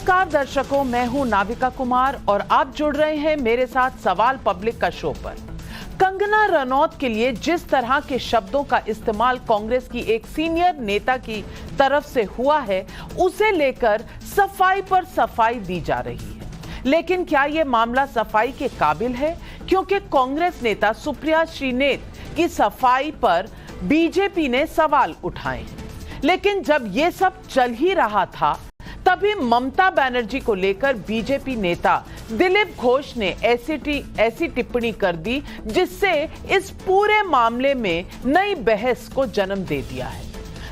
नमस्कार दर्शकों, मैं हूं नाविका कुमार और आप जुड़ रहे हैं मेरे साथ सवाल पब्लिक का शो पर। कंगना रनौत के लिए जिस तरह के शब्दों का इस्तेमाल कांग्रेस की एक सीनियर नेता की तरफ से हुआ है, उसे लेकर सफाई पर सफाई दी जा रही है। लेकिन क्या यह मामला सफाई के काबिल है? क्योंकि कांग्रेस नेता सुप्रिया श्रीनेत की सफाई पर बीजेपी ने सवाल उठाए हैं। लेकिन जब यह सब चल ही रहा था, तभी ममता बनर्जी को लेकर बीजेपी नेता दिलीप घोष ने ऐसी टिप्पणी कर दी जिससे इस पूरे मामले में नई बहस को जन्म दे दिया है।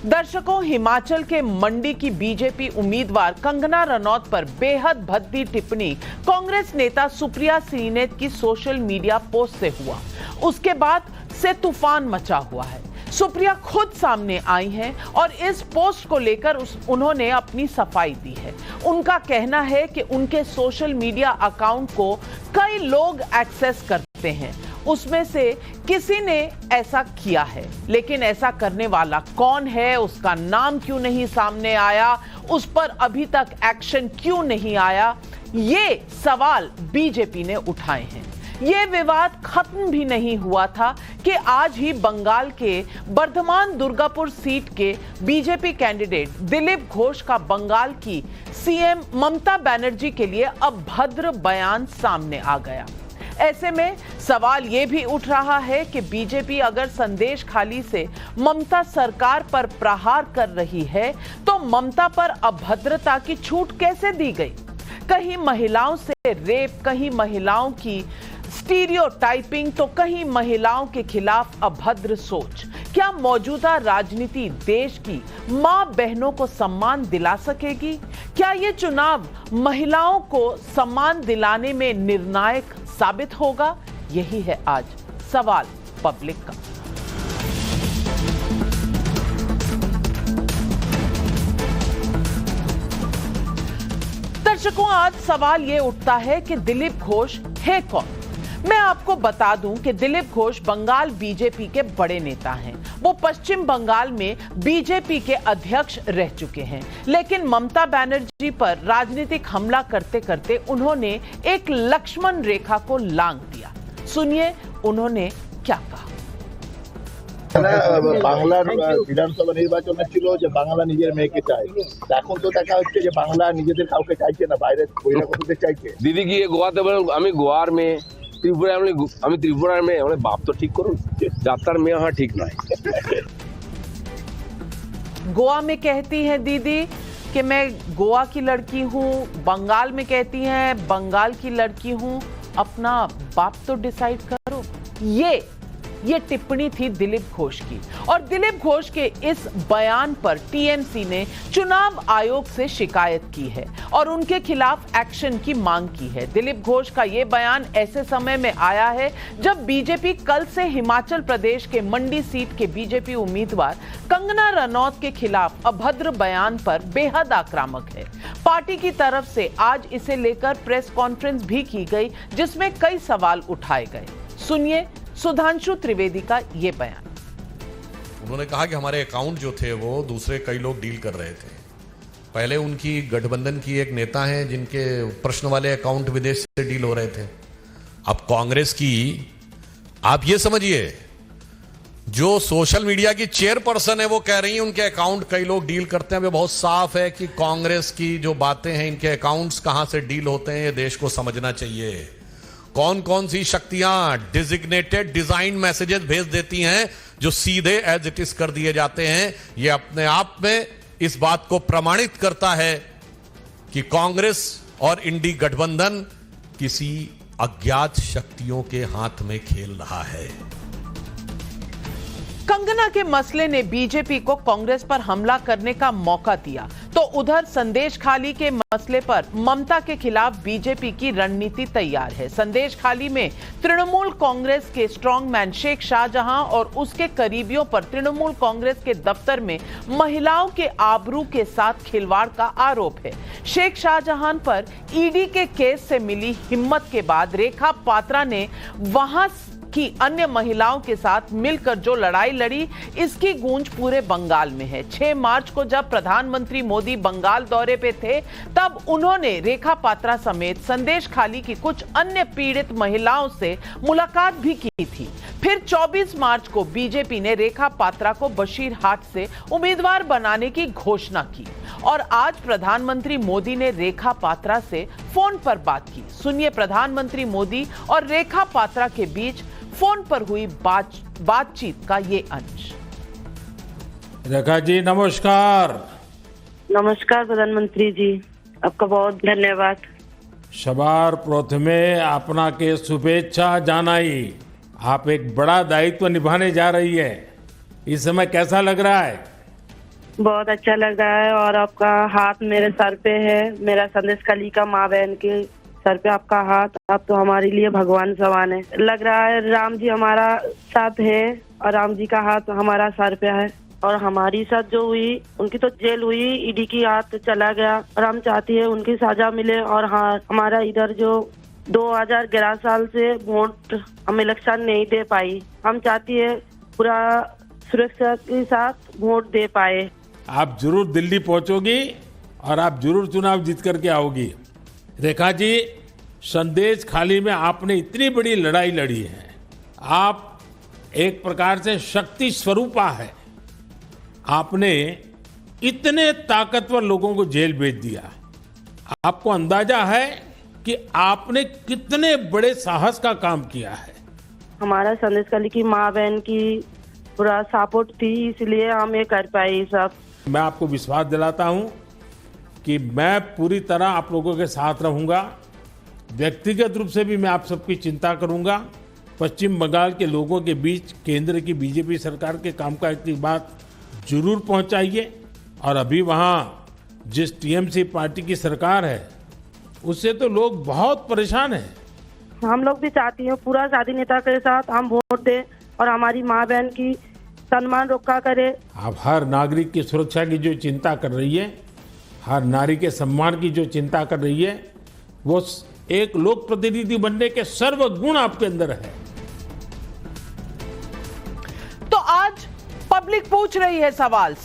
दर्शकों, हिमाचल के मंडी की बीजेपी उम्मीदवार कंगना रनौत पर बेहद भद्दी टिप्पणी कांग्रेस नेता सुप्रिया श्रीनेत की सोशल मीडिया पोस्ट से हुआ। उसके बाद से तूफान मचा हुआ है। सुप्रिया खुद सामने आई हैं और इस पोस्ट को लेकर उन्होंने अपनी सफाई दी है। उनका कहना है कि उनके सोशल मीडिया अकाउंट को कई लोग एक्सेस करते हैं, उसमें से किसी ने ऐसा किया है, लेकिन ऐसा करने वाला कौन है, उसका नाम क्यों नहीं सामने आया, उस पर अभी तक एक्शन क्यों नहीं आया, ये सवाल बीजेपी ने उठाए हैं। ये विवाद खत्म भी नहीं हुआ था कि आज ही बंगाल के बर्धमान दुर्गापुर सीट के बीजेपी कैंडिडेट दिलीप घोष का बंगाल की सीएम ममता बनर्जी के लिए अभद्र बयान सामने आ गया। ऐसे में सवाल ये भी उठ रहा है कि बीजेपी अगर संदेश खाली से ममता सरकार पर प्रहार कर रही है, तो ममता पर अभद्रता की छूट कैसे दी गई? कहीं महिलाओं से रेप, कहीं महिलाओं की स्टीरियोटाइपिंग, तो कहीं महिलाओं के खिलाफ अभद्र सोच। क्या मौजूदा राजनीति देश की मां बहनों को सम्मान दिला सकेगी? क्या ये चुनाव महिलाओं को सम्मान दिलाने में निर्णायक साबित होगा? यही है आज सवाल पब्लिक का। दर्शकों, आज सवाल ये उठता है कि दिलीप घोष है कौन? मैं आपको बता दूं कि दिलीप घोष बंगाल बीजेपी के बड़े नेता हैं। वो पश्चिम बंगाल में बीजेपी के अध्यक्ष रह चुके हैं। लेकिन ममता बनर्जी पर राजनीतिक हमला करते करते उन्होंने एक लक्ष्मण रेखा को लांघ दिया। सुनिए उन्होंने क्या कहा। বাংলার বিধানসভা নির্বাচনে ছিল যে বাংলা নিজের মেয়েকে চায়, এখন তো দেখা হচ্ছে যে বাংলা নিজেদের কাউকে চাইছে না, বাইরে বহিরাগতদের চাইছে। দিদি গিয়ে গোয়াতে বলে আমি গোয়ার মেয়ে, ত্রিপুরা আমি ত্রিপুরার মেয়ে, মানে বাপ তো ঠিক করুন, যাত্রার মেয়ে হওয়া ঠিক নয়। गोवा में कहती हैं दीदी कि मैं गोवा की लड़की हूँ, बंगाल में कहती हैं बंगाल की लड़की हूँ, अपना बाप तो डिसाइड करो। ये टिप्पणी थी दिलीप घोष की। और दिलीप घोष के इस बयान पर टीएमसी ने चुनाव आयोग से शिकायत की है और उनके खिलाफ एक्शन की मांग की है। दिलीप घोष का यह बयान ऐसे समय में आया है जब बीजेपी कल से हिमाचल प्रदेश के मंडी सीट के बीजेपी उम्मीदवार कंगना रनौत के खिलाफ अभद्र बयान पर बेहद आक्रामक है। पार्टी की तरफ से आज इसे लेकर प्रेस कॉन्फ्रेंस भी की गई, जिसमें कई सवाल उठाए गए। सुनिए सुधांशु त्रिवेदी का ये बयान। उन्होंने कहा कि हमारे अकाउंट जो थे वो दूसरे कई लोग डील कर रहे थे। पहले उनकी गठबंधन की एक नेता हैं जिनके प्रश्न वाले अकाउंट विदेश से डील हो रहे थे। अब कांग्रेस की आप ये समझिए, जो सोशल मीडिया की चेयरपर्सन है वो कह रही है उनके अकाउंट कई लोग डील करते हैं। बहुत साफ है कि कांग्रेस की जो बातें हैं, इनके अकाउंट्स कहां से डील होते हैं, ये देश को समझना चाहिए। कौन कौन सी शक्तियां डिजिग्नेटेड डिजाइन मैसेजेस भेज देती हैं जो सीधे एज इट इज कर दिए जाते हैं, यह अपने आप में इस बात को प्रमाणित करता है कि कांग्रेस और इंडी गठबंधन किसी अज्ञात शक्तियों के हाथ में खेल रहा है। कंगना के मसले ने बीजेपी को कांग्रेस पर हमला करने का मौका दिया, तो उधर संदेश खाली के मसले पर ममता के खिलाफ बीजेपी की रणनीति तैयार है। संदेश खाली में तृणमूल कांग्रेस के स्ट्रॉन्गमैन शेख शाहजहां और उसके करीबियों पर तृणमूल कांग्रेस के दफ्तर में महिलाओं के आबरू के साथ खिलवाड़ का आरोप है। शेख शाहजहां पर ईडी के केस से मिली हिम्मत के बाद रेखा पात्रा ने वहां की अन्य महिलाओं के साथ मिलकर जो लड़ाई लड़ी, इसकी गूंज पूरे बंगाल में है। 6 मार्च को जब प्रधानमंत्री मोदी बंगाल दौरे पे थे, तब उन्होंने रेखा पात्रा समेत संदेश खाली की कुछ अन्य पीड़ित महिलाओं से मुलाकात भी की थी। फिर 24 मार्च को बीजेपी ने रेखा पात्रा को बशीरहाट से उम्मीदवार बनाने की घोषणा की और आज प्रधानमंत्री मोदी ने रेखा पात्रा से फोन पर बात की। सुनिए प्रधानमंत्री मोदी और रेखा पात्रा के बीच फोन पर हुई बातचीत का ये अंश। रेखा जी नमस्कार। नमस्कार प्रधानमंत्री जी, आपका बहुत धन्यवाद। सवार प्रथमे अपना के शुभेच्छा जानाई। आप एक बड़ा दायित्व निभाने जा रही है, इस समय कैसा लग रहा है? बहुत अच्छा लग रहा है और आपका हाथ मेरे सर पे है, मेरा संदेश खाली का माँ बहन के सर पे आपका हाथ, आप तो हमारे लिए भगवान समान है। लग रहा है राम जी हमारा साथ है और राम जी का हाथ हमारा सर पे है। और हमारी साथ जो हुई, उनकी तो जेल हुई, ईडी की हाथ चला गया और हम चाहती है उनकी सजा मिले। और हाँ, हमारा इधर जो 2011 साल से वोट हम इलेक्शन नहीं दे पाई, हम चाहती है पूरा सुरक्षा के साथ वोट दे पाए। आप जरूर दिल्ली पहुंचोगी और आप जरूर चुनाव जीत करके आओगी। रेखा जी, संदेश खाली में आपने इतनी बड़ी लड़ाई लड़ी है, आप एक प्रकार से शक्ति स्वरूपा है। आपने इतने ताकतवर लोगों को जेल भेज दिया। आपको अंदाजा है कि आपने कितने बड़े साहस का काम किया है। हमारा संदेश खाली की माँ बहन की पूरा सपोर्ट थी, इसलिए हम ये कर पाए सब। मैं आपको विश्वास दिलाता हूं कि मैं पूरी तरह आप लोगों के साथ रहूंगा। व्यक्तिगत रूप से भी मैं आप सबकी चिंता करूंगा। पश्चिम बंगाल के लोगों के बीच केंद्र की बीजेपी सरकार के कामकाज की बात जरूर पहुंचाइए। और अभी वहां जिस टीएमसी पार्टी की सरकार है, उससे तो लोग बहुत परेशान हैं। हम लोग भी चाहती हैं पूरा स्वाधीनता के साथ हम वोट दें और हमारी माँ बहन की सम्मान रक्षा करे। आप हर नागरिक की सुरक्षा की जो चिंता कर रही है, हर नारी के सम्मान की जो चिंता कर रही है, वो एक लोक प्रतिनिधि बनने के सर्वगुण आपके अंदर है। तो आज पब्लिक पूछ रही है सवाल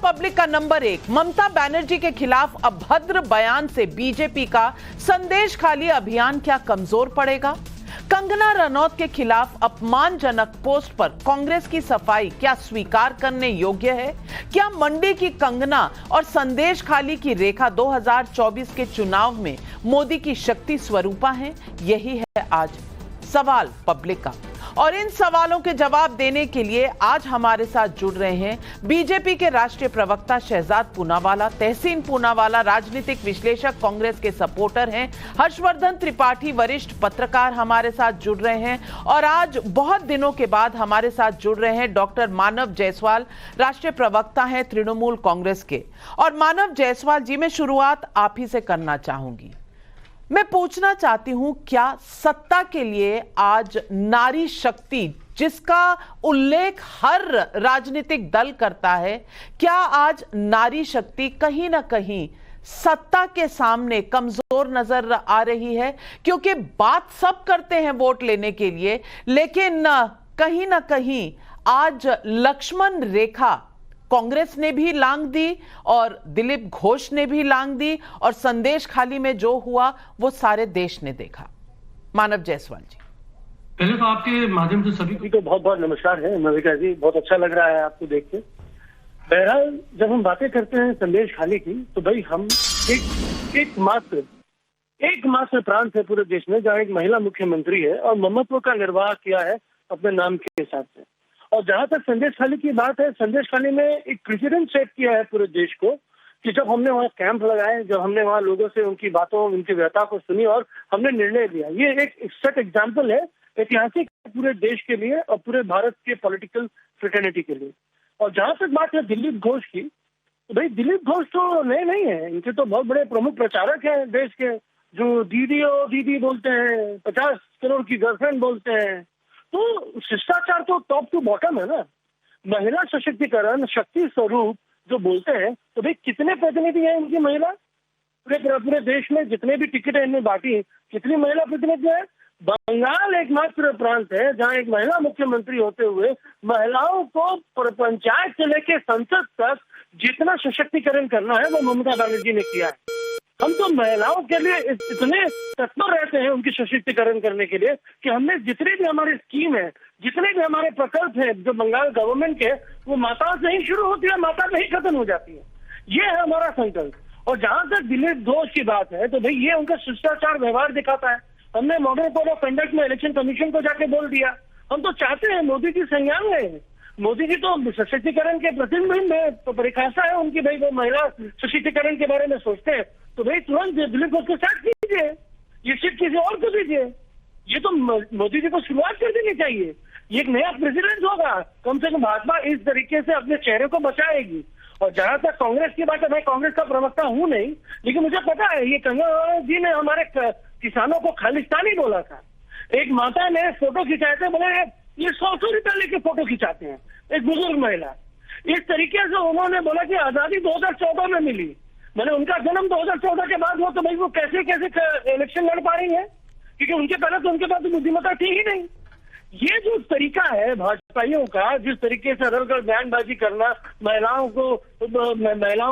पब्लिक का नंबर 1, ममता बनर्जी के खिलाफ अभद्र बयान से बीजेपी का संदेश खाली अभियान क्या कमजोर पड़ेगा? कंगना रनौत के खिलाफ अपमानजनक पोस्ट पर कांग्रेस की सफाई क्या स्वीकार करने योग्य है? क्या मंडी की कंगना और संदेश खाली की रेखा 2024 के चुनाव में मोदी की शक्ति स्वरूपा हैं? यही है आज सवाल पब्लिक का। और इन सवालों के जवाब देने के लिए आज हमारे साथ जुड़ रहे हैं बीजेपी के राष्ट्रीय प्रवक्ता शहजाद पूनावाला, तहसीन पूनावाला राजनीतिक विश्लेषक, कांग्रेस के सपोर्टर हैं, हर्षवर्धन त्रिपाठी वरिष्ठ पत्रकार हमारे साथ जुड़ रहे हैं और आज बहुत दिनों के बाद हमारे साथ जुड़ रहे हैं डॉक्टर मानव जायसवाल, राष्ट्रीय प्रवक्ता हैं तृणमूल कांग्रेस के। और मानव जायसवाल जी, मैं शुरुआत आप ही से करना चाहूंगी। मैं पूछना चाहती हूं, क्या सत्ता के लिए आज नारी शक्ति, जिसका उल्लेख हर राजनीतिक दल करता है, क्या आज नारी शक्ति कहीं ना कहीं सत्ता के सामने कमजोर नजर आ रही है? क्योंकि बात सब करते हैं वोट लेने के लिए, लेकिन कहीं ना कहीं आज लक्ष्मण रेखा कांग्रेस ने भी लांग दी और दिलीप घोष ने भी लांग दी और संदेश खाली में जो हुआ वो सारे देश ने देखा। मानव जायसवाल जी, पहले तो आपके माध्यम से सभी को बहुत बहुत नमस्कार है। मविका जी, बहुत अच्छा लग रहा है आपको देख के। बहरहाल, जब हम बातें करते हैं संदेश खाली की, तो भाई हम एकमात्र प्रांत है पूरे देश में जहाँ एक महिला मुख्यमंत्री है और ममत्व का निर्वाह किया है अपने नाम के हिसाब से। और जहां तक संदेश खाली की बात है, संदेश खाली में एक प्रेसिडेंट सेट किया है पूरे देश को कि जब हमने वहाँ कैंप लगाए, जब हमने वहाँ लोगों से उनकी बातों, उनकी व्यथा को सुनी और हमने निर्णय लिया, ये एक सेट एग्जाम्पल है ऐतिहासिक पूरे देश के लिए और पूरे भारत के पॉलिटिकल फ्रेटर्निटी के लिए। और जहां तक बात है दिलीप घोष की, तो भाई दिलीप घोष तो नए नहीं है, इनके तो बहुत बड़े प्रमुख प्रचारक हैं देश के, जो दीदी और दीदी बोलते हैं, 50 करोड़ की गर्लफ्रेंड बोलते हैं। तो शिष्टाचार तो टॉप टू बॉटम है ना। महिला सशक्तिकरण, शक्ति स्वरूप जो बोलते हैं, तो भाई कितने प्रतिनिधि हैं इनकी महिला पूरे देश में? जितने भी टिकट इनमें बांटी, कितनी महिला प्रतिनिधि है? बंगाल एकमात्र प्रांत है जहां एक महिला मुख्यमंत्री होते हुए महिलाओं को पंचायत से लेकर संसद तक जितना सशक्तिकरण करना है वो ममता बनर्जी ने किया है। हम तो महिलाओं के लिए इतने तत्पर रहते हैं उनकी सशक्तिकरण करने के लिए कि हमने जितने भी हमारे स्कीम है, जितने भी हमारे प्रकल्प हैं जो बंगाल गवर्नमेंट के, वो माताओं से ही शुरू होती है, माता में ही खत्म हो जाती है। ये है हमारा संकल्प। और जहां तक दिलीप घोष की बात है तो भाई ये उनका शिष्टाचार व्यवहार दिखाता है। हमने मॉडल कोड ऑफ कंडक्ट में इलेक्शन कमीशन को जाके बोल दिया। हम तो चाहते हैं, मोदी जी संज्ञान गए, मोदी जी तो सशक्तिकरण के प्रतिबिंब है, तो परिभाषा है उनकी, भाई वो महिला सशक्तिकरण के बारे में सोचते हैं तो भाई तुरंत दिलीप घोष को साथ कीजिए, ये सीट किसी और को दीजिए। ये तो मोदी जी को शुरुआत कर देनी चाहिए। ये एक नया प्रेसिडेंट होगा, कम से कम भाजपा इस तरीके से अपने चेहरे को बचाएगी। और जहां तक कांग्रेस की बात है, मैं कांग्रेस का प्रवक्ता हूं नहीं, लेकिन मुझे पता है ये कंगना जी ने हमारे किसानों को खालिस्तानी बोला था। एक माता ने फोटो खिंचाए थे, बोले ये 100 रुपए लेके फोटो खिंचाते हैं, एक बुजुर्ग महिला। इस तरीके से उन्होंने बोला कि आजादी 2014 में मिली, मैंने उनका जन्म 2014 के बाद हुआ, तो भाई वो कैसे इलेक्शन लड़ पा रही है, क्योंकि उनके पहले तो उनके पास बुद्धिमत्ता थी ही नहीं। ये जो तरीका है भाजपाइयों का, जिस तरीके से अदरगढ़ बयानबाजी करना, महिलाओं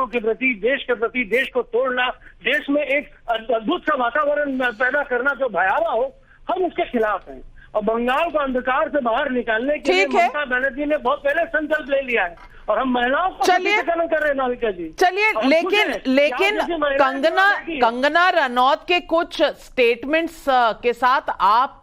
के प्रति, देश के प्रति, देश को तोड़ना, देश में एक अद्भुत सा वातावरण पैदा करना जो भयावह हो, हम उसके खिलाफ हैं। और बंगाल को अंधकार से बाहर निकालने के लिए ममता बनर्जी ने बहुत पहले संकल्प ले लिया है और हम महिलाओं को सशक्तिकरण कर रहे हैं। नाविका जी चलिए, लेकिन कंगना रनौत के कुछ स्टेटमेंट्स के साथ आप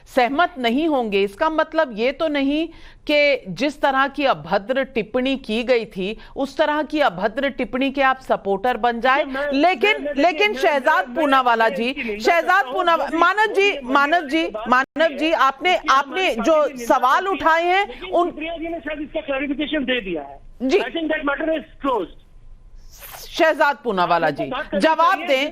सहमत नहीं होंगे। इसका मतलब ये तो नहीं कि जिस तरह की अभद्र टिप्पणी की गई थी उस तरह की अभद्र टिप्पणी के आप सपोर्टर बन जाए। लेकिन शहजाद पूनावाला जी, मानव जी आपने जो सवाल उठाए हैं उन प्रिया जी ने शायद इसका क्लैरिफिकेशन दे दिया है जी। I think that matter is closed. Shehzad Poonawalla ji जवाब दें।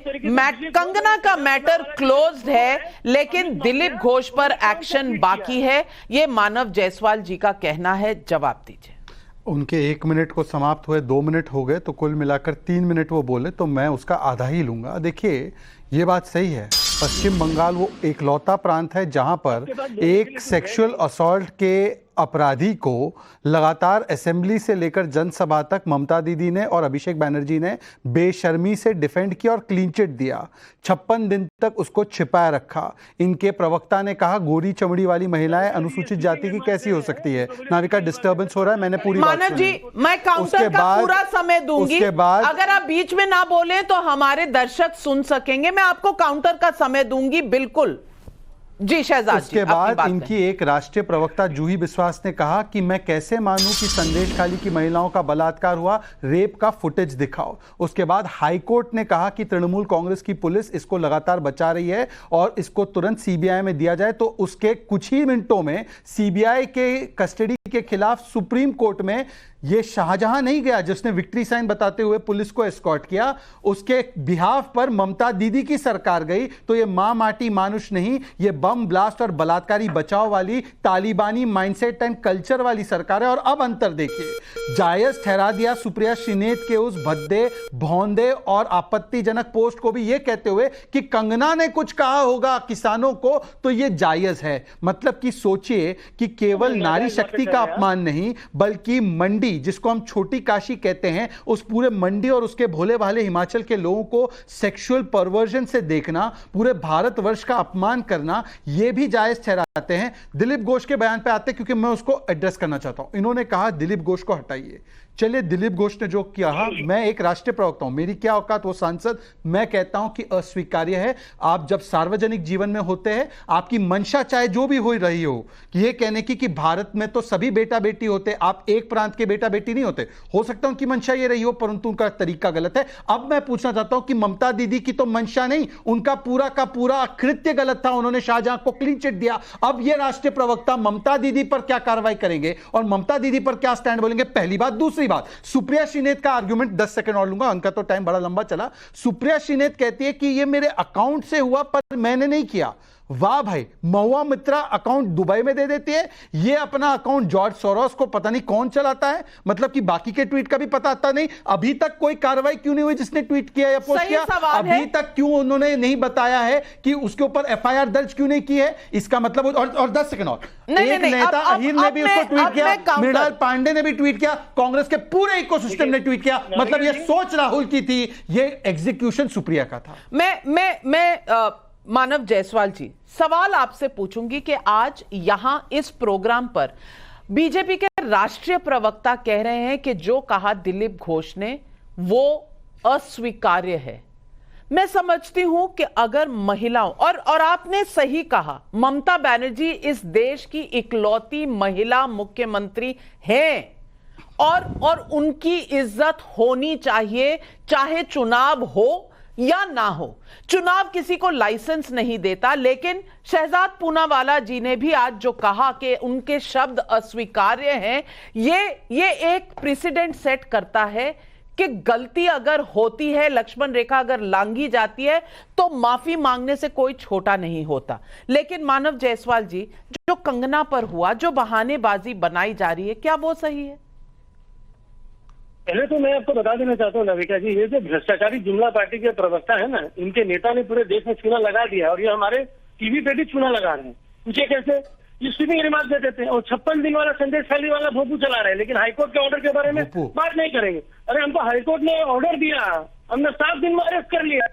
कंगना का मैटर क्लोज्ड है, लेकिन दिलीप घोष पर एक्शन बाकी है, ये मानव जायसवाल जी का कहना है। जवाब दीजिए। उनके 1 मिनट को समाप्त हुए 2 मिनट हो गए, तो कुल मिलाकर 3 मिनट वो बोले, तो मैं उसका आधा ही लूंगा। देखिए, ये बात सही है, पश्चिम बंगाल वो एकलौता प्रांत है जहां पर एक सेक्सुअल असॉल्ट के अपराधी को लगातार असेंबली से लेकर जनसभा तक ममता दीदी ने और अभिषेक बैनर्जी ने बेशर्मी से डिफेंड किया और क्लीन चिट दिया। 56 दिन तक उसको छिपाए रखा। इनके प्रवक्ता ने कहा गोरी चमड़ी वाली महिलाएं अनुसूचित जाति की कैसी हो सकती है। नाविका, डिस्टर्बेंस हो रहा है, मैंने पूरी बात मानव जी, मैं काउंटर का पूरा समय दूंगी। उसके बाद अगर आप बीच में ना बोले तो हमारे दर्शक सुन सकेंगे। मैं आपको काउंटर का समय दूंगी, बिल्कुल जी। शहजाद, उसके बाद इनकी एक राष्ट्रीय प्रवक्ता जूही विश्वास ने कहा कि मैं कैसे मानूं कि संदेश खाली की महिलाओं का बलात्कार हुआ, रेप का फुटेज दिखाओ। उसके बाद हाईकोर्ट ने कहा कि तृणमूल कांग्रेस की पुलिस इसको लगातार बचा रही है और इसको तुरंत सीबीआई में दिया जाए। तो उसके कुछ ही मिनटों में सीबीआई के कस्टडी के खिलाफ सुप्रीम कोर्ट में ये शाहजहां नहीं गया जिसने विक्ट्री साइन बताते हुए पुलिस को एस्कॉर्ट किया, उसके बिहाफ पर ममता दीदी की सरकार गई। तो ये मां माटी मानुष नहीं, ये बम ब्लास्ट और बलात्कारी बचाव वाली तालिबानी माइंडसेट एंड कल्चर वाली सरकार है। और अब अंतर देखिए, जायज ठहरा दिया सुप्रिया श्रीनेत के उस भद्दे, भौंदे और आपत्तिजनक पोस्ट को भी ये कहते हुए कि कंगना ने कुछ कहा होगा किसानों को, तो ये जायज है। मतलब कि सोचिए कि केवल नारी शक्ति का अपमान नहीं, बल्कि मंडी, जिसको हम छोटी काशी कहते हैं, उस पूरे मंडी और उसके भोले भाले हिमाचल के लोगों को सेक्सुअल परवर्जन से देखना, पूरे भारतवर्ष का अपमान करना, यह भी जायज ठहराते हैं। दिलीप घोष के बयान पे आते, क्योंकि मैं उसको एड्रेस करना चाहता हूं। इन्होंने कहा दिलीप घोष को हटाइए। चलिए, दिलीप घोष ने जो किया, मैं एक राष्ट्रीय प्रवक्ता हूं, मेरी क्या औकात वो सांसद, मैं कहता हूं कि अस्वीकार्य है। आप जब सार्वजनिक जीवन में होते हैं, आपकी मंशा चाहे जो भी हो रही हो, कि ये कहने की कि भारत में तो सभी बेटा बेटी होते, आप एक प्रांत के बेटा बेटी नहीं होते। हो सकता है उनकी मंशा ये रही हो, परंतु उनका तरीका गलत है। अब मैं पूछना चाहता हूं कि ममता दीदी की तो मंशा नहीं, उनका पूरा का पूरा कृत्य गलत था। उन्होंने शाहजहां को क्लीन चिट दिया। अब ये राष्ट्रीय प्रवक्ता ममता दीदी पर क्या कार्रवाई करेंगे और ममता दीदी पर क्या स्टैंड बोलेंगे, पहली बात। दूसरी बात, सुप्रिया श्रीनेत का आर्गुमेंट 10 सेकंड और लूंगा, उनका तो टाइम बड़ा लंबा चला। सुप्रिया श्रीनेत कहती है कि ये मेरे अकाउंट से हुआ पर मैंने नहीं किया। वाह भाई, महुआ मित्रा अकाउंट दुबई में दे देती है, ये अपना अकाउंट जॉर्ज सोरोस को पता नहीं कौन चलाता है, मतलब कि बाकी के ट्वीट का भी पता आता नहीं। अभी तक कोई कार्रवाई क्यों नहीं हुई जिसने ट्वीट किया या पोस्ट किया? अभी तक क्यों उन्होंने नहीं बताया है कि उसके ऊपर एफआईआर दर्ज क्यों नहीं की है? इसका मतलब और 10 सेकंड और, एक नेता अहिर ने भी उसको ट्वीट किया, मृणाल पांडे ने भी ट्वीट किया, कांग्रेस के पूरे इकोसिस्टम ने ट्वीट किया, मतलब ये सोच राहुल की थी, ये एग्जीक्यूशन सुप्रिया का था। मैं मानव जायसवाल जी सवाल आपसे पूछूंगी कि आज यहां इस प्रोग्राम पर बीजेपी के राष्ट्रीय प्रवक्ता कह रहे हैं कि जो कहा दिलीप घोष ने वो अस्वीकार्य है। मैं समझती हूं कि अगर महिलाओं और आपने सही कहा, ममता बनर्जी इस देश की इकलौती महिला मुख्यमंत्री हैं और उनकी इज्जत होनी चाहिए, चाहे चुनाव हो या ना हो। चुनाव किसी को लाइसेंस नहीं देता, लेकिन शहजाद पूनावाला जी ने भी आज जो कहा कि उनके शब्द अस्वीकार्य हैं, ये एक प्रेसिडेंट सेट करता है कि गलती अगर होती है, लक्ष्मण रेखा अगर लांघी जाती है तो माफी मांगने से कोई छोटा नहीं होता। लेकिन मानव जायसवाल जी, जो कंगना पर हुआ, जो बहानेबाजी बनाई जा रही है, क्या वो सही है? पहले तो मैं आपको बता देना चाहता हूँ नाविका जी, ये जो भ्रष्टाचारी जुमला पार्टी के प्रवक्ता है ना, इनके नेता ने पूरे देश में चूना लगा दिया और ये हमारे टीवी पे भी चूना लगा रहे हैं। पूछे कैसे? ये स्वीपिंग रिमार्क दे देते हैं और 56 दिन वाला संदेश खाली वाला भोपू चला रहे हैं, लेकिन हाईकोर्ट के ऑर्डर के बारे में बात नहीं करेंगे। अरे हमको हाईकोर्ट ने ऑर्डर दिया, हमने 7 दिन में अरेस्ट कर लिया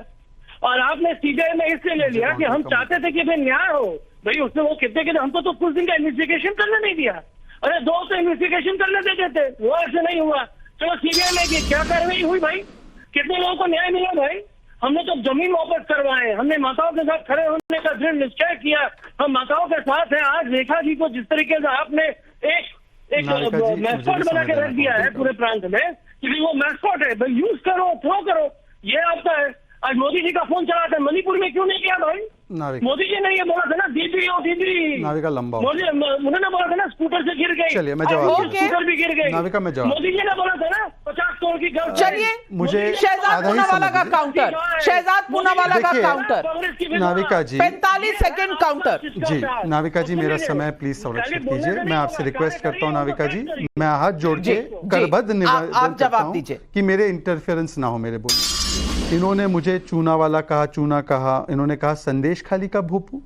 और आपने सीबीआई में इसलिए ले लिया कि हम चाहते थे कि भाई न्याय हो। भाई उसने वो कितने हमको तो कुछ दिन का इन्वेस्टिगेशन करने नहीं दिया। अरे 2 से इन्वेस्टिगेशन करने देते थे, वो ऐसे नहीं हुआ। चलो सीबीआई में की क्या कार्रवाई हुई भाई? कितने लोगों को न्याय मिला भाई? हमने तो जमीन वापस करवाए, हमने माताओं के साथ खड़े होने का दृढ़ निश्चय किया, हम माताओं के साथ हैं। आज रेखा जी को जिस तरीके से आपने एक मैस्कॉट बना के रख दिया है पूरे प्रांत में कि वो मैस्कॉट है, भाई यूज करो, थ्रो करो, ये आपका है। आज मोदी जी का फोन चला था, मणिपुर में क्यों नहीं किया भाई? मोदी जी ने ये बोला था ना, दीदी ओ दीदी, नाविका लंबा उन्होंने बोला था ना स्कूटर से गिर गई। चलिए मैं जवाब स्कूटर भी गिर गई। नाविका में जवाब, मोदी जी ने बोला था ना 50 करोड़ की गर्ल। चलिए मुझे शहजाद पूनावाला का काउंटर, शहजाद पूनावाला का काउंटर, नाविका जी 45 सेकंड काउंटर। जी नाविका जी, मेरा समय प्लीज संरक्षित कीजिए। मैं आपसे रिक्वेस्ट करता हूँ नाविका जी, मैं हाथ जोड़ के करबद्ध निवेदन करता हूँ कि मेरे इंटरफेरेंस ना हो मेरे बोलने। इन्होंने मुझे चूना वाला कहा, चूना कहा, इन्होंने कहा संदेश खाली का भोपू।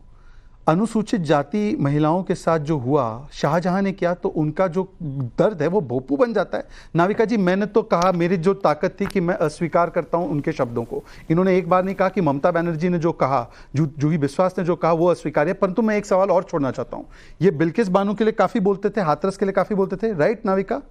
अनुसूचित जाति महिलाओं के साथ जो हुआ, शाहजहां ने किया, तो उनका जो दर्द है वो भोपू बन जाता है। नाविका जी, मैंने तो कहा, मेरी जो ताकत थी कि मैं अस्वीकार करता हूं उनके शब्दों को। इन्होंने एक बार नहीं कहा कि ममता बनर्जी ने जो कहा, जूही विश्वास ने जो कहा वो अस्वीकार्य। परंतु मैं एक सवाल और छोड़ना चाहता हूं। ये बिल्किस बानो के लिए काफी बोलते थे, हाथरस के लिए काफी बोलते थे, राइट नाविका?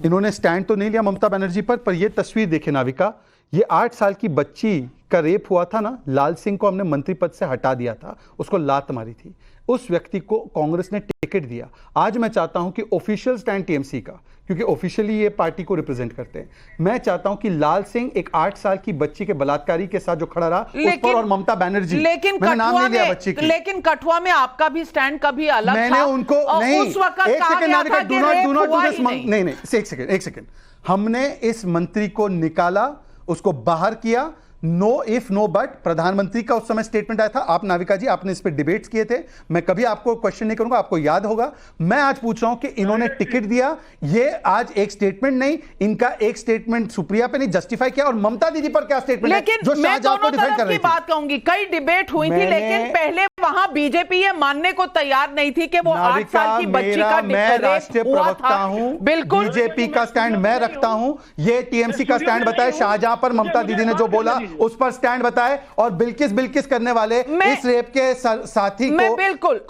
इन्होंने स्टैंड तो नहीं लिया ममता बनर्जी पर यह तस्वीर देखे नाविका, ये 8 साल की बच्ची का रेप हुआ था ना, लाल सिंह को हमने मंत्री पद से हटा दिया था, उसको लात मारी थी, उस व्यक्ति को कांग्रेस ने टिकट दिया। आज मैं चाहता हूं कि ऑफिशियल स्टैंड टीएमसी का, क्योंकि ऑफिशियली ये पार्टी को रिप्रेजेंट करते हैं, मैं चाहता हूं कि लाल सिंह एक 8 साल की बच्ची के बलात्कारी के साथ जो खड़ा रहा उस पर, और ममता बनर्जी, मैंने नाम नहीं लिया बच्ची की, लेकिन कठुआ में आपका भी स्टैंड कभी अलग था। मैंने उनको नहीं, उस वक्त एक second Navika, do not do this, नहीं एक सेकंड, हमने इस मंत्री को निकाला, उसको बाहर किया, नो इफ नो बट। प्रधानमंत्री का उस समय स्टेटमेंट आया था, आप नाविका जी आपने इस पर डिबेट्स किए थे, मैं कभी आपको क्वेश्चन नहीं करूंगा, आपको याद होगा। मैं आज पूछ रहा हूं कि इन्होंने टिकट दिया, ये आज एक स्टेटमेंट नहीं, इनका एक स्टेटमेंट सुप्रिया पे नहीं जस्टिफाई किया, और ममता दीदी पर क्या स्टेटमेंट है जो शाहजहां को डिफेंड कर रही थी? बात कहूंगी, कई डिबेट हुई थी, लेकिन पहले वहां बीजेपी ये मानने को तैयार नहीं थी कि वो 8 साल की बच्ची का मैं राष्ट्रीय प्रवक्ता हूं, बिल्कुल बीजेपी का स्टैंड मैं रखता हूं, ये टीएमसी का स्टैंड बताए, शाहजहां पर ममता दीदी ने जो बोला उस पर स्टैंड बताए, और बिल्किस करने वाले इस रेप के साथी को मैं बिल्कुल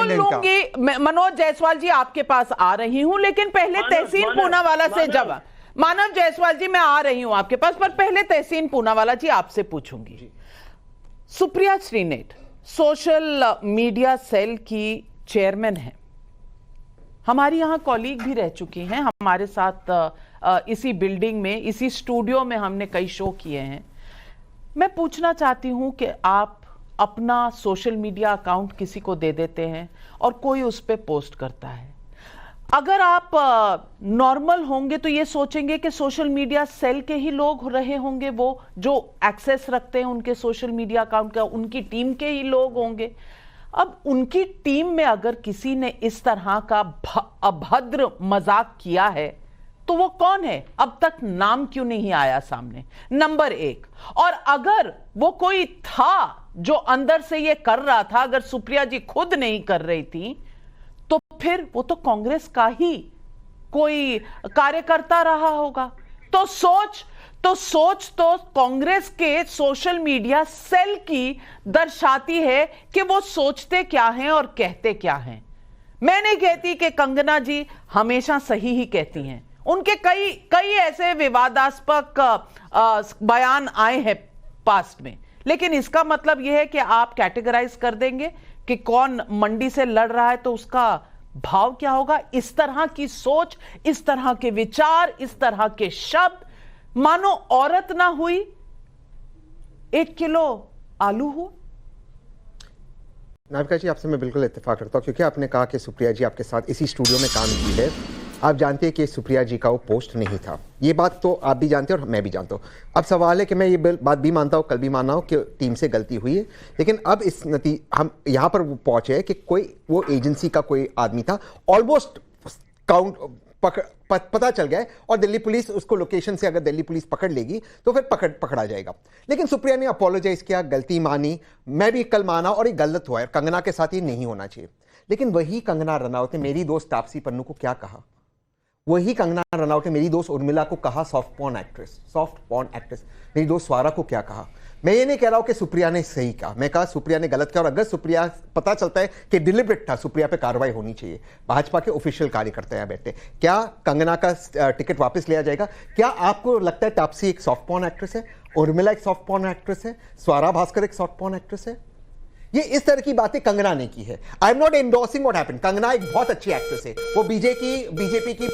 लूंगी। मनोज जायसवाल जी आपके पास आ रही हूं, लेकिन पहले तहसीन पूनावाला से जवाब। मानव जायसवाल जी मैं आ रही हूं आपके पास, पर पहले तहसीन पूनावाला जी आपसे पूछूंगी। Supriya Shrinate social media cell की चेयरमैन है, हमारी यहां कॉलीग भी रह चुकी हैं, हमारे साथ इसी बिल्डिंग में, इसी स्टूडियो में हमने कई शो किए हैं। मैं पूछना चाहती हूं कि आप अपना सोशल मीडिया अकाउंट किसी को दे देते हैं और कोई उस पर पोस्ट करता है, अगर आप नॉर्मल होंगे तो ये सोचेंगे कि सोशल मीडिया सेल के ही लोग रहे होंगे, वो जो एक्सेस रखते हैं उनके सोशल मीडिया अकाउंट का, उनकी टीम के ही लोग होंगे। अब उनकी टीम में अगर किसी ने इस तरह का अभद्र मजाक किया है तो वो कौन है? अब तक नाम क्यों नहीं आया सामने? नंबर 1। और अगर वो कोई था जो अंदर से ये कर रहा था, अगर सुप्रिया जी खुद नहीं कर रही थी, तो फिर वो तो कांग्रेस का ही कोई कार्यकर्ता रहा होगा। तो सोच कांग्रेस के सोशल मीडिया सेल की दर्शाती है कि वो सोचते क्या हैं और कहते क्या हैं। मैं नहीं कहती कि कंगना जी हमेशा सही ही कहती हैं, उनके कई ऐसे विवादास्पद बयान आए हैं पास्ट में, लेकिन इसका मतलब यह है कि आप कैटेगराइज कर देंगे कि कौन मंडी से लड़ रहा है तो उसका भाव क्या होगा। इस तरह की सोच, इस तरह के विचार, इस तरह के शब्द, मानो औरत ना हुई 1 किलो आलू हुआ। नाविका जी, आपसे मैं बिल्कुल इत्तेफाक करता हूं, क्योंकि आपने कहा कि सुप्रिया जी आपके साथ इसी स्टूडियो में काम की है। आप जानते हैं कि सुप्रिया जी का वो पोस्ट नहीं था, ये बात तो आप भी जानते हैं और मैं भी जानता हूँ। अब सवाल है कि मैं ये बात भी मानता हूँ, कल भी माना हूँ कि टीम से गलती हुई है, लेकिन अब हम यहाँ पर पहुँचे हैं कि कोई वो एजेंसी का कोई आदमी था, ऑलमोस्ट पता चल गया है, और दिल्ली पुलिस उसको लोकेशन से अगर दिल्ली पुलिस पकड़ लेगी तो फिर पकड़ा जाएगा। लेकिन सुप्रिया ने अपोलोजाइज किया, गलती मानी, मैं भी कल माना और ये गलत हुआ है, कंगना के साथ ये नहीं होना चाहिए। लेकिन वही कंगना रनौत ने मेरी दोस्त तापसी पन्नू को क्या कहा? वही कंगना रनौत ने मेरी दोस्त उर्मिला को कहा सॉफ्ट पॉर्न एक्ट्रेस। मेरी दोस्त स्वारा को क्या कहा? मैं ये नहीं कह रहा हूं कि सुप्रिया ने सही कहा, मैं कहा सुप्रिया ने गलत किया, और अगर सुप्रिया पता चलता है कि डिलिबरेट था, सुप्रिया पे कार्रवाई होनी चाहिए। भाजपा के ऑफिशियल कार्यकर्ता यहाँ बैठे, क्या कंगना का टिकट वापस लिया जाएगा? क्या आपको लगता है तापसी एक सॉफ्ट पॉर्न एक्ट्रेस है, उर्मिला एक सॉफ्ट पॉर्न एक्ट्रेस है, स्वारा भास्कर एक सॉफ्ट पॉर्न एक्ट्रेस है? ये इस तरह की बातें कंगना ने की है। I am not endorsing what happened. Kangana एक बहुत अच्छी एक्ट्रेस है, वो बीजेपी की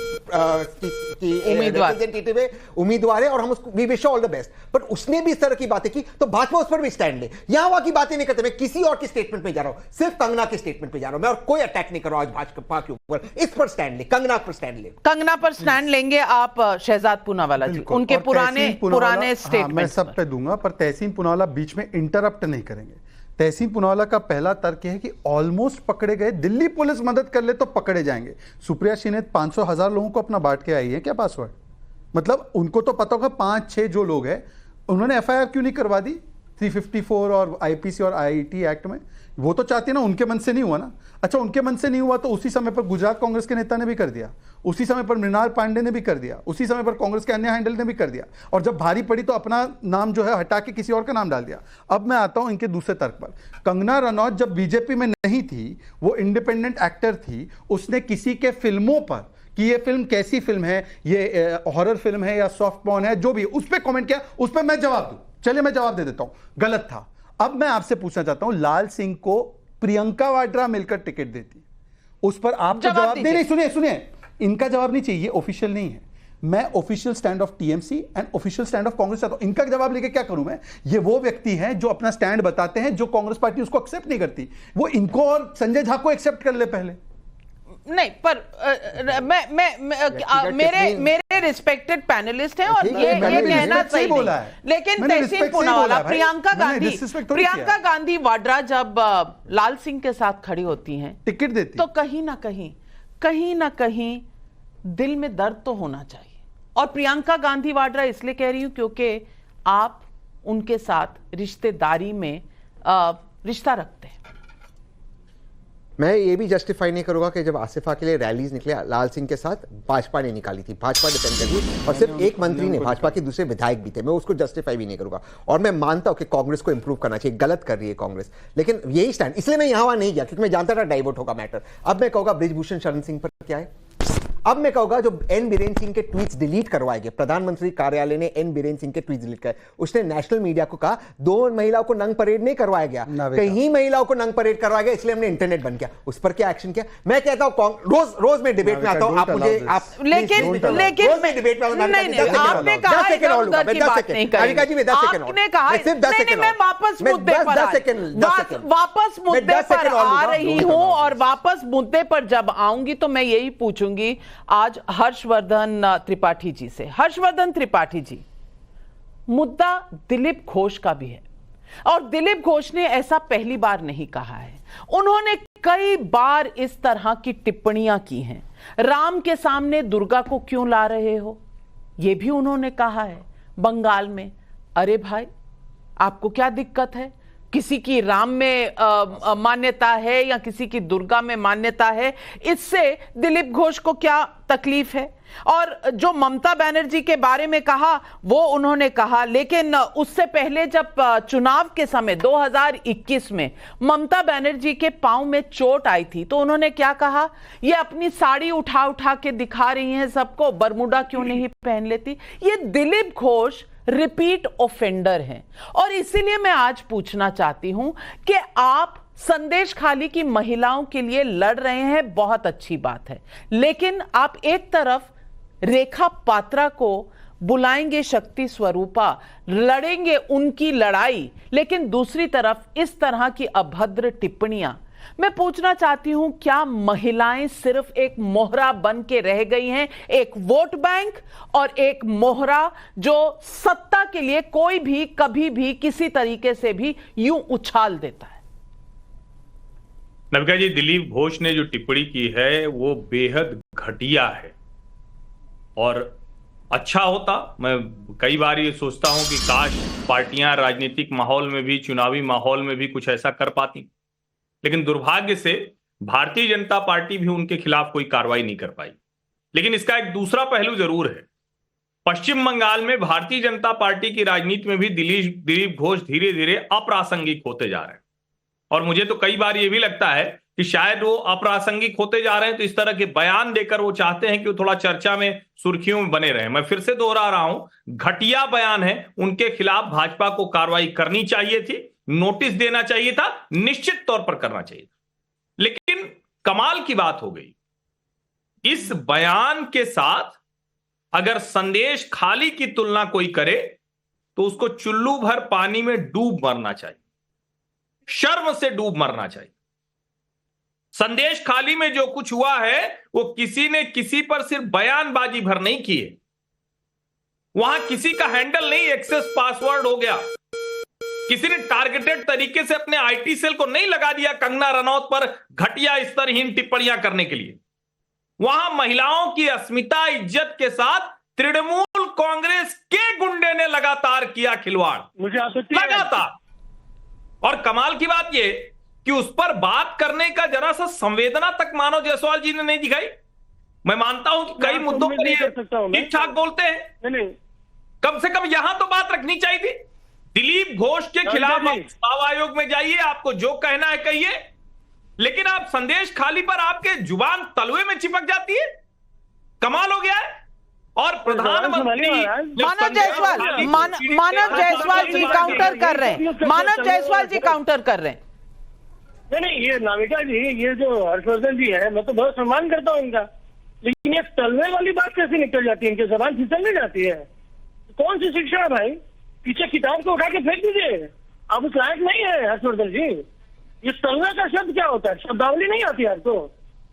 रिप्रेजेंटेटिव है, उम्मीदवार है, और हम उसको we wish all the best. But उसने भी इस तरह की बातें की तो भाजपा उस पर भी स्टैंड ले। यहां वहां की बातें नहीं करते, मैं किसी और के स्टेटमेंट पे जा रहा हूं, सिर्फ कंगना के स्टेटमेंट पे जा रहा हूं मैं, और कोई अटैक नहीं कर रहा हूं आज भाजपा के ऊपर। इस पर स्टैंड ले, कंगना पर स्टैंड ले। कंगना पर स्टैंड लेंगे आप शहजाद पूनावाला जी, उनके पुराने स्टेटमेंट मैं सब पे दूंगा, पर तहसीन पूनावाला बीच में इंटरप्ट नहीं करेंगे। तहसीन पूनावाला का पहला तर्क है कि ऑलमोस्ट पकड़े गए, दिल्ली पुलिस मदद कर ले तो पकड़े जाएंगे। सुप्रिया जी ने 500,000 लोगों को अपना बांट के आई है क्या पासवर्ड? मतलब उनको तो पता होगा 5-6 जो लोग हैं, उन्होंने एफआईआर क्यों नहीं करवा दी 354 और आईपीसी और आईटी एक्ट में? वो तो चाहती है ना, उनके मन से नहीं हुआ ना। अच्छा, उनके मन से नहीं हुआ तो उसी समय पर गुजरात कांग्रेस के नेता ने भी कर दिया, उसी समय पर मृणाल पांडे ने भी कर दिया, उसी समय पर कांग्रेस के अन्य हैंडल ने भी कर दिया, और जब भारी पड़ी तो अपना नाम जो है हटा के किसी और का नाम डाल दिया। अब मैं आता हूं इनके दूसरे तर्क पर। कंगना रनौत जब बीजेपी में नहीं थी, वो इंडिपेंडेंट एक्टर थी, उसने किसी के फिल्मों पर कि ये फिल्म कैसी फिल्म है, ये हॉरर फिल्म है या सॉफ्ट पॉर्न है, जो भी, उस पर कॉमेंट किया, उस पर मैं जवाब दूं। चलिए मैं जवाब दे देता हूं, गलत था। अब मैं आपसे पूछना चाहता हूं, लाल सिंह को प्रियंका वाड्रा मिलकर टिकट देती, उस पर आप जवाब नहीं, सुनिए, इनका जवाब नहीं चाहिए, ऑफिशियल नहीं है। मैं official stand of TMC and official stand of Congress चाहता हूं। इनका जवाब लेके क्या करूं मैं? ये वो व्यक्ति हैं जो अपना स्टैंड बताते हैं, जो कांग्रेस पार्टी उसको एक्सेप्ट नहीं करती। वो इनको और संजय झा को एक्सेप्ट कर ले पहले। नहीं, पर मेरे रिस्पेक्टेड पैनलिस्ट हैं और ये कहना सही बोला है। लेकिन तहसीन पूनावाला, प्रियंका गांधी वाड्रा जब लाल सिंह के साथ खड़ी होती हैं, टिकट देती, तो कहीं ना कहीं दिल में दर्द तो होना चाहिए। और प्रियंका गांधी वाड्रा इसलिए कह रही हूं क्योंकि आप उनके साथ रिश्तेदारी में रिश्ता रखते हैं। मैं ये भी जस्टिफाई नहीं करूंगा कि जब आसिफा के लिए रैलीज निकले लाल सिंह के साथ, भाजपा ने निकाली थी, भाजपा डिपेंड कर थी, और सिर्फ एक मंत्री ने, भाजपा के दूसरे विधायक भी थे। मैं उसको जस्टिफाई भी नहीं करूंगा, और मैं मानता हूं कि कांग्रेस को इंप्रूव करना चाहिए, गलत कर रही है कांग्रेस, लेकिन यही स्टैंड, इसलिए मैं यहां वहां नहीं गया, क्योंकि मैं जानता था डाइवर्ट होगा मैटर। अब मैं कहूंगा ब्रिजभूषण शरण सिंह पर क्या है, अब मैं कहूंगा जो एन बीरेन सिंह के ट्वीट्स डिलीट करवाए गए, प्रधानमंत्री कार्यालय ने एन बीरेन सिंह के ट्वीट्स डिलीट करे, उसने नेशनल मीडिया को कहा 2 महिलाओं को नंग परेड नहीं करवाया गया, कहीं महिलाओं को नंग परेड करवाया गया, इसलिए हमने इंटरनेट बंद किया। उस पर क्या एक्शन किया? मैं कहता हूं रोज मैं डिबेट में आता हूं, आप मुझे लेकिन मैं डिबेट में आपने कहा वापस मुद्दे पर आ रही हूं, और वापस मुद्दे पर जब आऊंगी तो मैं यही पूछूंगी आज हर्षवर्धन त्रिपाठी जी से। हर्षवर्धन त्रिपाठी जी, मुद्दा दिलीप घोष का भी है, और दिलीप घोष ने ऐसा पहली बार नहीं कहा है। उन्होंने कई बार इस तरह की टिप्पणियां की हैं। राम के सामने दुर्गा को क्यों ला रहे हो, यह भी उन्होंने कहा है बंगाल में। अरे भाई, आपको क्या दिक्कत है? किसी की राम में मान्यता है या किसी की दुर्गा में मान्यता है, इससे दिलीप घोष को क्या तकलीफ है? और जो ममता बनर्जी के बारे में कहा वो उन्होंने कहा, लेकिन उससे पहले जब चुनाव के समय 2021 में ममता बनर्जी के पांव में चोट आई थी तो उन्होंने क्या कहा? ये अपनी साड़ी उठा उठा के दिखा रही हैं सबको, बरमूडा क्यों नहीं पहन लेती? ये दिलीप घोष रिपीट ऑफेंडर हैं। और इसीलिए मैं आज पूछना चाहती हूं कि आप संदेश खाली की महिलाओं के लिए लड़ रहे हैं, बहुत अच्छी बात है, लेकिन आप एक तरफ रेखा पात्रा को बुलाएंगे शक्ति स्वरूपा, लड़ेंगे उनकी लड़ाई, लेकिन दूसरी तरफ इस तरह की अभद्र टिप्पणियां। मैं पूछना चाहती हूं, क्या महिलाएं सिर्फ एक मोहरा बन के रह गई हैं, एक वोट बैंक और एक मोहरा जो सत्ता के लिए कोई भी कभी भी किसी तरीके से भी यूं उछाल देता है? नविका जी, दिलीप घोष ने जो टिप्पणी की है वो बेहद घटिया है और अच्छा होता। मैं कई बार ये सोचता हूं कि काश पार्टियां राजनीतिक माहौल में भी, चुनावी माहौल में भी कुछ ऐसा कर पाती, लेकिन दुर्भाग्य से भारतीय जनता पार्टी भी उनके खिलाफ कोई कार्रवाई नहीं कर पाई। लेकिन इसका एक दूसरा पहलू जरूर है। पश्चिम बंगाल में भारतीय जनता पार्टी की राजनीति में भी दिलीप घोष धीरे धीरे अप्रासंगिक होते जा रहे हैं और मुझे तो कई बार यह भी लगता है कि शायद वो अप्रासंगिक होते जा रहे हैं तो इस तरह के बयान देकर वो चाहते हैं कि वो थोड़ा चर्चा में, सुर्खियों में बने रहे। मैं फिर से दोहरा रहा हूं, घटिया बयान है, उनके खिलाफ भाजपा को कार्रवाई करनी चाहिए थी, नोटिस देना चाहिए था, निश्चित तौर पर करना चाहिए था। लेकिन कमाल की बात हो गई, इस बयान के साथ अगर संदेश खाली की तुलना कोई करे तो उसको चुल्लू भर पानी में डूब मरना चाहिए, शर्म से डूब मरना चाहिए। संदेश खाली में जो कुछ हुआ है वो किसी ने किसी पर सिर्फ बयानबाजी भर नहीं की है, वहां किसी का हैंडल नहीं एक्सेस पासवर्ड हो गया, किसी ने टारगेटेड तरीके से अपने आईटी सेल को नहीं लगा दिया कंगना रनौत पर घटिया स्तरहीन टिप्पणियां करने के लिए। वहां महिलाओं की अस्मिता इज्जत के साथ तृणमूल कांग्रेस के गुंडे ने लगातार किया खिलवाड़, मुझे आपत्ति है लगातार। और कमाल की बात यह कि उस पर बात करने का जरा सा संवेदना तक मानव जायसवाल जी ने नहीं दिखाई। मैं मानता हूं कि कई मुद्दों पर ये ठीक ठाक बोलते हैं, नहीं, कम से कम यहां तो बात रखनी चाहिए थी। दिलीप घोष के खिलाफ आप चुनाव आयोग में जाइए, आपको जो कहना है कहिए, लेकिन आप संदेश खाली पर आपके जुबान तलवे में चिपक जाती है। कमाल हो गया है। और प्रधानमंत्री मानव जायसवाल जी काउंटर कर रहे हैं, मानव जायसवाल जी काउंटर कर रहे हैं। नहीं, ये नाविका जी, ये जो हर्षवर्धन जी है, मैं तो बहुत सम्मान करता हूँ इनका, लेकिन ये तलवे वाली बात कैसे निकल जाती है, इनके जबान फिसल नहीं जाती है? कौन सी शिक्षा है भाई? पीछे किताब को उठा के फेंक दीजिए, आप उस लायक नहीं है हर्षवर्धन जी। ये तलवे का शब्द क्या होता है? शब्दावली नहीं आती आपको?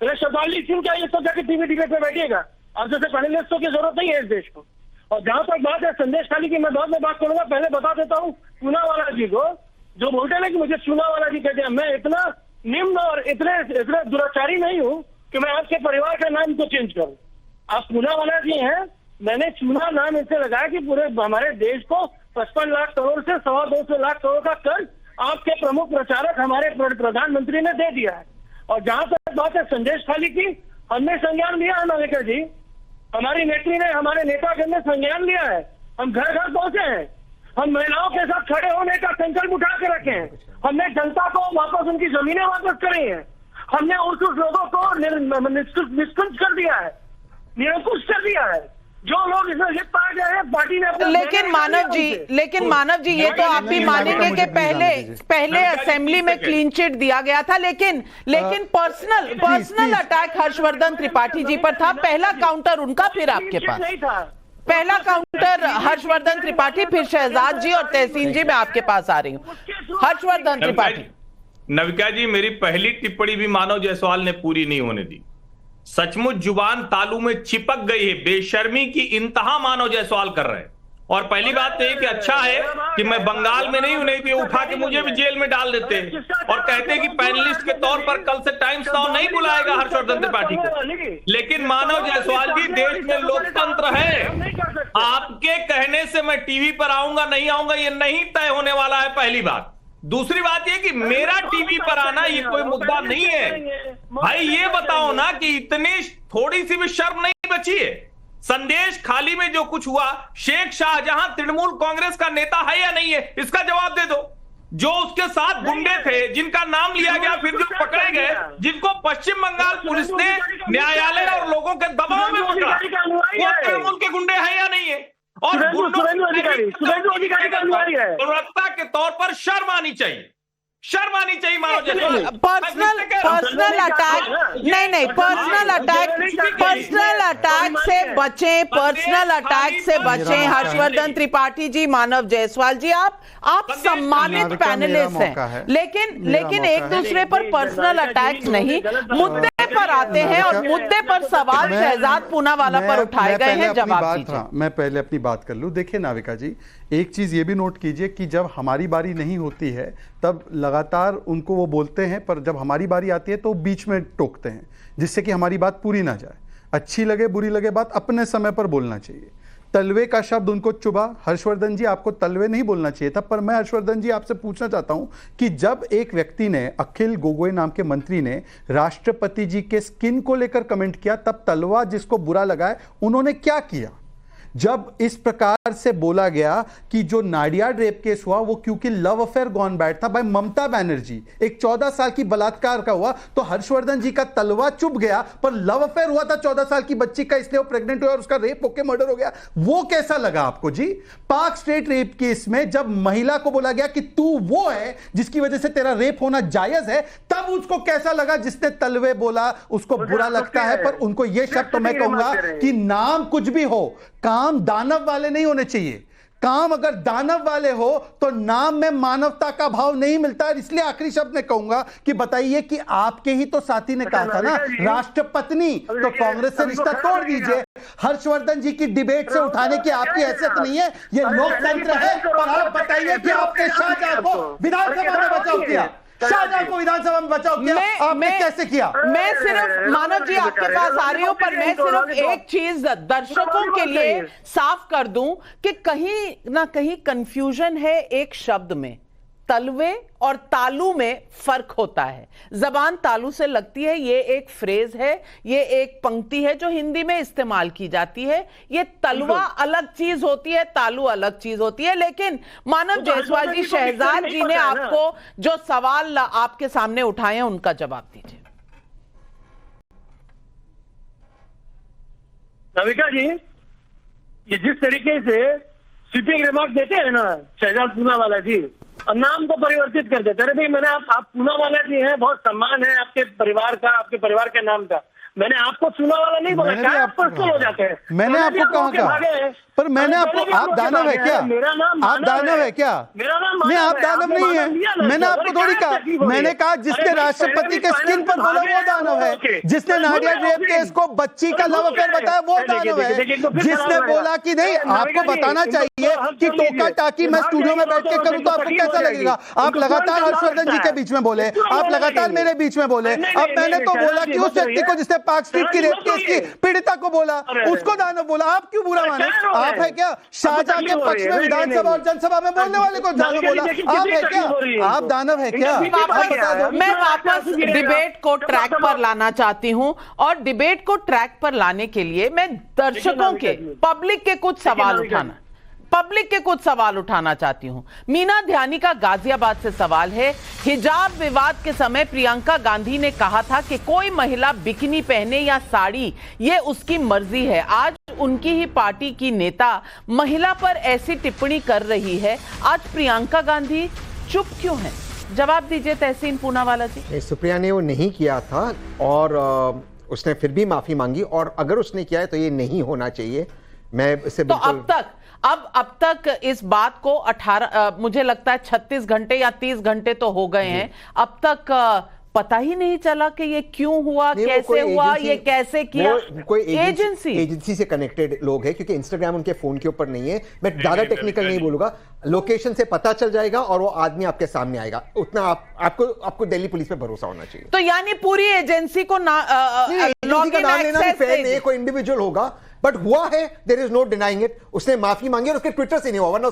तो शब्दावली क्यों क्या, ये सब जाके टीवी डिबेट में बैठिएगा। अब जैसे पैनलिस्टों की जरूरत नहीं है इस देश को। और जहां तक बात है संदेश खाली की, मैं बाद में बात करूंगा, पहले बता देता हूँ चूनावाला जी को, जो बोलते हैं ना कि मुझे चूनावाला जी कहते हैं, मैं इतना निम्न और इतने दुराचारी नहीं हूं कि मैं आपके परिवार का नाम को चेंज करूं। आप चूनावाला जी हैं, मैंने चूना नाम इससे लगाया कि पूरे हमारे देश को 55 लाख करोड़ से 225 लाख करोड़ का कर्ज आपके प्रमुख प्रचारक हमारे प्रधानमंत्री ने दे दिया है। और जहां तक बात है संदेश खाली की, हमने संज्ञान लिया है नाविका जी, हमारी नेत्री ने, हमारे नेतागण ने संज्ञान लिया है। हम घर घर पहुंचे हैं, हम महिलाओं के साथ खड़े होने का संकल्प उठा के रखे हैं, हमने जनता को वापस उनकी जमीनें वापस करी हैं, हमने उस लोगों को निष्कुंज कर दिया है, निरंकुश कर दिया है। जो लोग इसमें लिप्त आ गए हैं, पार्टी ने लेकिन मानव जी ये तो आप भी मानेंगे कि पहले असेंबली में क्लीन चिट दिया गया था, लेकिन पर्सनल अटैक हर्षवर्धन त्रिपाठी जी पर था। पहला काउंटर उनका, फिर आपके पास नहीं था। पहला काउंटर हर्षवर्धन त्रिपाठी, फिर शहजाद जी और तहसीन जी, मैं आपके पास आ रही हूं। हर्षवर्धन त्रिपाठी। नविका जी, मेरी पहली टिप्पणी भी मानव जायसवाल ने पूरी नहीं होने दी। सचमुच जुबान तालू में चिपक गई है, बेशर्मी की इंतहा मानव जायसवाल कर रहे हैं। और पहली बात तो ये कि अच्छा है कि मैं बंगाल में नहीं हूं, नहीं भी उठा के मुझे भी जेल में डाल देते हैं और कहते हैं कि पैनलिस्ट के तौर पर कल से टाइम्स नाउ नहीं बुलाएगा हर्षवर्धन त्रिपाठी को। लेकिन मानव जायसवाल जी, देश में लोकतंत्र है, आपके कहने से मैं टीवी पर आऊंगा नहीं आऊंगा ये नहीं तय होने वाला है, पहली बात। दूसरी बात ये कि मेरा टीवी पर आना ये कोई मुद्दा नहीं है। भाई ये बताओ ना कि इतनी थोड़ी सी भी शर्म नहीं बची है। संदेश खाली में जो कुछ हुआ, शेख शाहजहां तृणमूल कांग्रेस का नेता है या नहीं है, इसका जवाब दे दो। जो उसके साथ गुंडे थे जिनका नाम लिया गया, फिर जो पकड़े गए, जिनको पश्चिम बंगाल पुलिस ने न्यायालय और लोगों के दबाव में पकड़ा, वो तृणमूल के गुंडे हैं या नहीं है? और गुणवत्ता के तौर पर शर्म आनी चाहिए, शर्म आनी चाहिए मानव जायसवाल। पर्सनल अटैक नहीं, पर्सनल अटैक से बचें, पर्सनल अटैक से बचें। हर्षवर्धन त्रिपाठी जी, मानव जायसवाल जी, आप सम्मानित पैनलिस्ट हैं, लेकिन एक दूसरे पर पर्सनल अटैक नहीं, मुद्दे पर आते हैं और मुद्दे पर सवाल शहजाद पूनावाला पर उठाए गए हैं। जवाब दीजिए। मैं पहले अपनी बात कर लूं। देखिए नाविका जी, एक चीज ये भी नोट कीजिए कि जब हमारी बारी नहीं होती है तब लगातार उनको वो बोलते हैं, पर जब हमारी बारी आती है तो बीच में टोकते हैं, जिससे कि हमारी बात पूरी ना जाए। अच्छी लगे बुरी लगे बात अपने समय पर बोलना चाहिए। तलवे का शब्द उनको चुभा। हर्षवर्धन जी, आपको तलवे नहीं बोलना चाहिए था। पर मैं हर्षवर्धन जी आपसे पूछना चाहता हूं कि जब एक व्यक्ति ने, अखिल गोगोई नाम के मंत्री ने राष्ट्रपति जी के स्किन को लेकर कमेंट किया, तब तलवा जिसको बुरा लगा है उन्होंने क्या किया? जब इस प्रकार से बोला गया कि जो नाडियाड रेप केस हुआ वो क्योंकि लव अफेयर गॉन बैड था भाई ममता बनर्जी, एक 14 साल की बलात्कार का हुआ, तो हर्षवर्धन जी का तलवा चुभ गया, पर लव अफेयर हुआ था 14 साल की बच्ची का, इसलिए वो प्रेग्नेंट हुआ और उसका रेप होकर मर्डर हो गया। वो कैसा लगा आपको जी? पार्क स्ट्रीट रेप केस में जब महिला को बोला गया कि तू वो है जिसकी वजह से तेरा रेप होना जायज है, तब उसको कैसा लगा? जिसने तलवे बोला उसको बुरा लगता है, पर उनको यह शब्द तो मैं कहूंगा कि नाम कुछ भी हो, काम दानव वाले नहीं होने चाहिए। काम अगर दानव वाले हो तो नाम में मानवता का भाव नहीं मिलता है। इसलिए आखिरी शब्द में कहूंगा कि बताइए कि आपके ही तो साथी ने कहा था ना राष्ट्रपत्नी, तो कांग्रेस से रिश्ता तोड़ दीजिए। हर्षवर्धन जी की डिबेट से उठाने की आपकी हैसियत नहीं है, ये लोकतंत्र है। और आप बताइए कि आपने शाहजहां को विधानसभा में बचाव किया, शाहजहां को विधानसभा में बचाव किया, आपने कैसे किया? मैं सिर्फ मानव जी आपके पास आ रही हूं, पर मैं सिर्फ एक चीज दर्शकों के लिए साफ कर दूं कि कहीं ना कहीं कंफ्यूजन है एक शब्द में। तलवे और तालू में फर्क होता है। जबान तालू से लगती है, ये एक फ्रेज है, ये एक पंक्ति है जो हिंदी में इस्तेमाल की जाती है। ये तलवा अलग चीज होती है, तालू अलग चीज होती है। लेकिन मानव जायसवाल जी, शहजाद जी ने आपको जो सवाल आपके सामने उठाए हैं उनका जवाब दीजिए। नाविका जी, ये जिस तरीके से स्वीपिंग रिमार्क देते हैं ना शहजाद पूनावाला जी, और नाम को परिवर्तित कर देते हैं। भाई मैंने आप पूनावाला जी हैं, बहुत सम्मान है आपके परिवार का, आपके परिवार के नाम का। मैंने आपको पूनावाला नहीं बोला, क्या आप पर्सनल हो जाते हैं? मैंने आपको कहा, पर मैंने आपको, आप दानव है क्या? आप दानव है क्या? नहीं, आप दानव नहीं है। मैंने आपको थोड़ी कहा, मैंने कहा जिसने राष्ट्रपति के स्किन पर बोला वो दानव है, जिसने नाडिया रेप केस को बच्ची का लव अफेयर बताया वो दानव है, जिसने बोला कि नहीं आपको बताना चाहिए कि टोका टाकी मैं स्टूडियो में बैठ के करूं तो आपको कैसा लगेगा? आप लगातार हर्षवर्धन जी के बीच में बोले, आप लगातार मेरे बीच में बोले। अब मैंने तो बोला कि उस व्यक्ति को जिसने पार्क स्ट्रीट की रेप केस की पीड़िता को बोला उसको दानव बोला, आप क्यों बुरा माने? आप है क्या शाहजहां के पक्ष में विधानसभा और जनसभा में बोलने वाले को दानव बोला? आप है क्या? आप दानव है क्या? मैं वापस डिबेट को ट्रैक पर लाना चाहती हूं, और डिबेट को ट्रैक पर लाने के लिए मैं दर्शकों के, पब्लिक के कुछ सवाल उठाना चाहती हूं। मीना ध्यानी का गाजियाबाद से सवाल है। हिजाब विवाद के समय प्रियंका गांधी ने कहा था कि कोई महिला बिकिनी पहने या साड़ी ये उसकी मर्जी है। आज उनकी ही पार्टी की नेता महिला पर ऐसी टिप्पणी कर रही है, आज प्रियंका गांधी चुप क्यों है? जवाब दीजिए तहसीन पूनावाला जी। सुप्रिया ने वो नहीं किया था और उसने फिर भी माफी मांगी, और अगर उसने किया है तो ये नहीं होना चाहिए। मैं इसे तो अब तक इस बात को 18 मुझे लगता है 36 घंटे या 30 घंटे तो हो गए हैं। अब तक पता ही नहीं चला कि ये क्यों हुआ, कैसे हुआ, ये कैसे किया? कोई एजेंसी से कनेक्टेड लोग हैं, क्योंकि इंस्टाग्राम उनके फोन के ऊपर नहीं है। मैं ज्यादा टेक्निकल नहीं बोलूंगा, लोकेशन से पता चल जाएगा और वो आदमी आपके सामने आएगा। उतना आपको दिल्ली पुलिस पे भरोसा होना चाहिए। तो यानी पूरी एजेंसी को लॉगिन एक्सेस नहीं, कोई इंडिविजुअल होगा, बट हुआ है, there is no denying it. उसने माफी मांगी और उसके ट्विटर से नहीं हुआ, वरना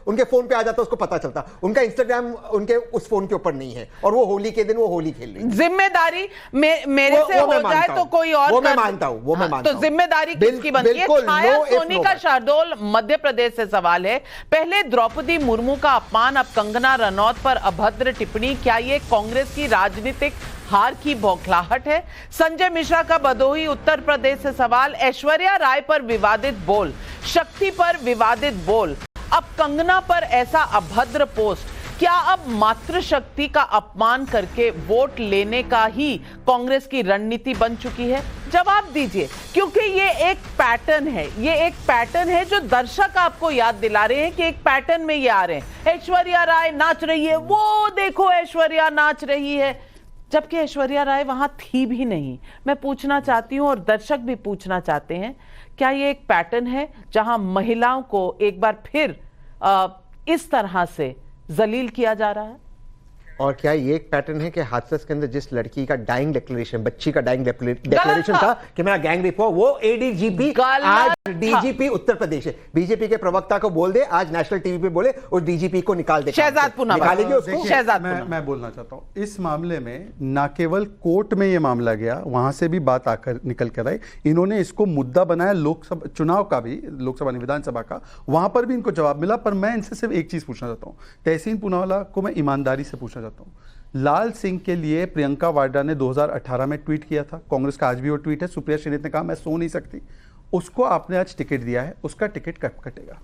उनके फोन पे आ जाता, उसको पता चलता। उनका इंस्टाग्राम उनके उस फोन के ऊपर नहीं है, और वो होली के दिन वो होली खेल रही है। जिम्मेदारी मेरे से हो जाए तो कोई और, वो मैं मानता हूं। तो जिम्मेदारी किसकी बनती है? छाया सोनी का शाहडोल मध्य प्रदेश से सवाल है। पहले द्रौपदी मुर्मू का अपमान, अब कंगना रनौत पर अभद्र टिप्पणी। क्या ये कांग्रेस की राजनीतिक हार की बौखलाहट है? संजय मिश्रा का भदोही उत्तर प्रदेश से सवाल। ऐश्वर्या राय पर विवादित बोल, शक्ति पर विवादित बोल, अब कंगना पर ऐसा अभद्र पोस्ट। क्या अब मातृशक्ति का अपमान करके वोट लेने का ही कांग्रेस की रणनीति बन चुकी है? जवाब दीजिए, क्योंकि ये एक पैटर्न है, ये एक पैटर्न है जो दर्शक आपको याद दिला रहे हैं कि एक पैटर्न में ये आ रहे हैं। ऐश्वर्या राय नाच रही है, वो देखो ऐश्वर्या नाच रही है, जबकि ऐश्वर्या राय वहां थी भी नहीं। मैं पूछना चाहती हूं और दर्शक भी पूछना चाहते हैं, क्या ये एक पैटर्न है जहां महिलाओं को एक बार फिर इस तरह से जलील किया जा रहा है? और क्या ये एक पैटर्न है कि हाथरस के अंदर जिस लड़की का डाइंग डिक्लेरेशन, बच्ची का डाइंग डिक्लेरेशन था कि मेरा गैंग रेप हुआ, वो एडीजीपी आज डीजीपी उत्तर प्रदेश है। बीजेपी के प्रवक्ता को बोल दे, आज नेशनल टीवी पे बोले, और डीजीपी को निकाल दे। शहजाद पुनः निकालेगी उसको। मैं बोलना चाहता हूं, इस मामले में न केवल कोर्ट में यह मामला गया, वहां से भी बात आकर निकल कर आई, इन्होंने इसको मुद्दा बनाया लोकसभा चुनाव का भी, लोकसभा विधानसभा का, वहां पर भी इनको जवाब मिला। पर मैं इनसे सिर्फ एक चीज पूछना चाहता हूं, तहसीन पूनावाला को मैं ईमानदारी से पूछना चाहता हूं। लाल सिंह के लिए प्रियंका वाड्रा ने 2018 में ट्वीट किया था, कांग्रेस का आज भी वो ट्वीट है। सुप्रिया श्रीनेत ने कहा मैं सो नहीं सकती, उसको आपने आज टिकट दिया है, उसका टिकट कब कटेगा?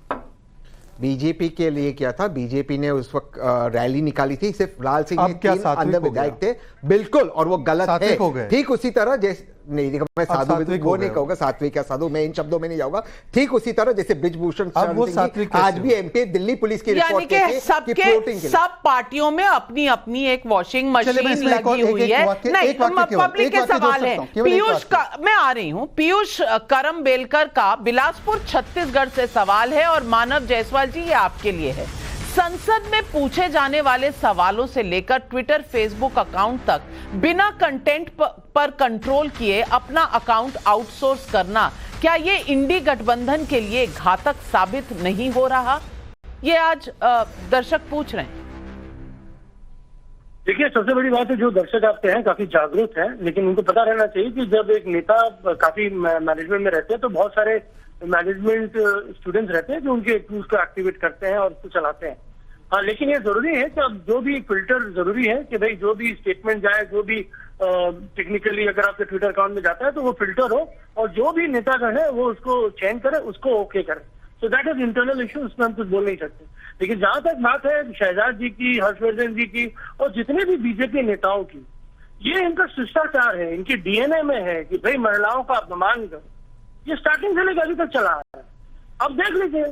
बीजेपी के लिए किया था, बीजेपी ने उस वक्त रैली निकाली थी, सिर्फ लाल सिंह ने 3 अंदर विधायक थे, बिल्कुल, और वो गलत है। ठीक उसी तरह जैसे नहीं, देखो मैं साधु वो नहीं कहूंगा, सात्विक या साधु, मैं इन शब्दों में नहीं जाऊंगा। ठीक उसी तरह जैसे ब्रिजभूषण आज भी एमपी दिल्ली पुलिस की रिपोर्ट के सब पार्टियों में अपनी अपनी एक वॉशिंग मशीन लगी हुई है। नहीं, पब्लिक के सवाल है। पीयूष का, मैं आ रही हूं, पीयूष करमबेलकर का बिलासपुर छत्तीसगढ़ से सवाल है, और मानव जायसवाल जी ये आपके लिए है। संसद में पूछे जाने वाले सवालों से लेकर ट्विटर, फेसबुक अकाउंट तक बिना कंटेंट पर कंट्रोल किए अपना अकाउंट आउटसोर्स करना, क्या ये इंडी गठबंधन के लिए घातक साबित नहीं हो रहा? ये आज दर्शक पूछ रहे हैं। देखिए, सबसे बड़ी बात है, जो दर्शक आपके हैं काफी जागरूक हैं, लेकिन उनको पता रहना चाहिए कि जब एक नेता काफी मैनेजमेंट में रहते हैं तो बहुत सारे मैनेजमेंट स्टूडेंट्स रहते हैं जो उनके टूल्स को एक्टिवेट करते हैं और उसको चलाते हैं। हाँ, लेकिन ये जरूरी है कि अब जो भी फिल्टर जरूरी है कि भाई जो भी स्टेटमेंट जाए, जो भी टेक्निकली अगर आपके ट्विटर अकाउंट में जाता है तो वो फिल्टर हो, और जो भी नेतागण है वो उसको चेंज करे, उसको ओके करे। So that is internal issue, उसमें हम कुछ बोल नहीं सकते। लेकिन जहां तक बात है शहजाद जी की, हर्षवर्धन जी की, और जितने भी बीजेपी नेताओं की, ये इनका शिष्टाचार है, इनकी डीएनए में है कि भाई महिलाओं का अपमान करो। ये स्टार्टिंग से लेकर अभी तक चला है। अब देख लीजिए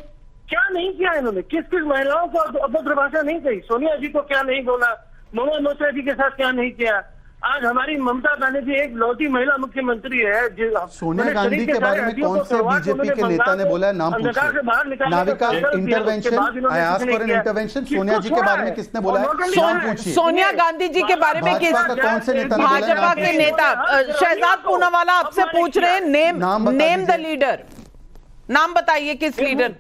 क्या नहीं किया इन्होंने, किस किस महिलाओं को अभद्र भाषा नहीं कही, सोनिया जी को क्या नहीं बोला, ममता मोर्चा जी के साथ क्या नहीं किया। आज हमारी ममता बनर्जी एक लौती महिला मुख्यमंत्री है। सोनिया गांधी के बारे में कौन से बीजेपी के नेता ने बोला है? नाम पूछिए। Navika intervention, I asked for an intervention. Sonia ji के बारे में किसने बोला है? नाम पूछिए। सोनिया गांधी जी के बारे में कौन से नेता ने बोला है? भाजपा के नेता शहजाद पूनावाला आपसे पूछ रहे हैं, नेम द लीडर, नाम बताइए किस लीडर।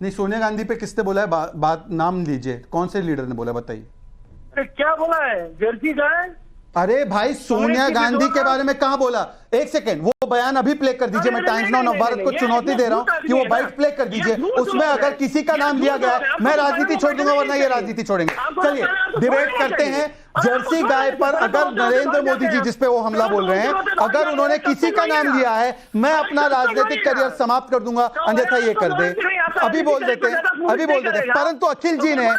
नहीं, सोनिया गांधी पे किसने बोला है? बात नाम लीजिए, कौन से लीडर ने बोला, बताइए। क्या बोला है? जर्सी गाय। अरे भाई, सोनिया गांधी के बारे में कहां बोला? एक सेकेंड, वो बयान अभी प्ले कर दीजिए। मैं टाइम्स नाउ नवभारत को चुनौती दे रहा हूं कि वो बाइट प्ले कर दीजिए। उसमें अगर किसी का नाम लिया गया, मैं राजनीति छोड़ दूंगा, वरना ये राजनीति छोड़ेंगे। चलिए डिबेट करते हैं। जर्सी गाय पर अगर नरेंद्र मोदी जी, जिसपे वो हमला बोल रहे हैं, अगर उन्होंने किसी का नाम लिया है, मैं अपना राजनीतिक करियर समाप्त कर दूंगा, अन्यथा ये कर दे। अभी बोल देते हैं। परंतु अखिल जी ने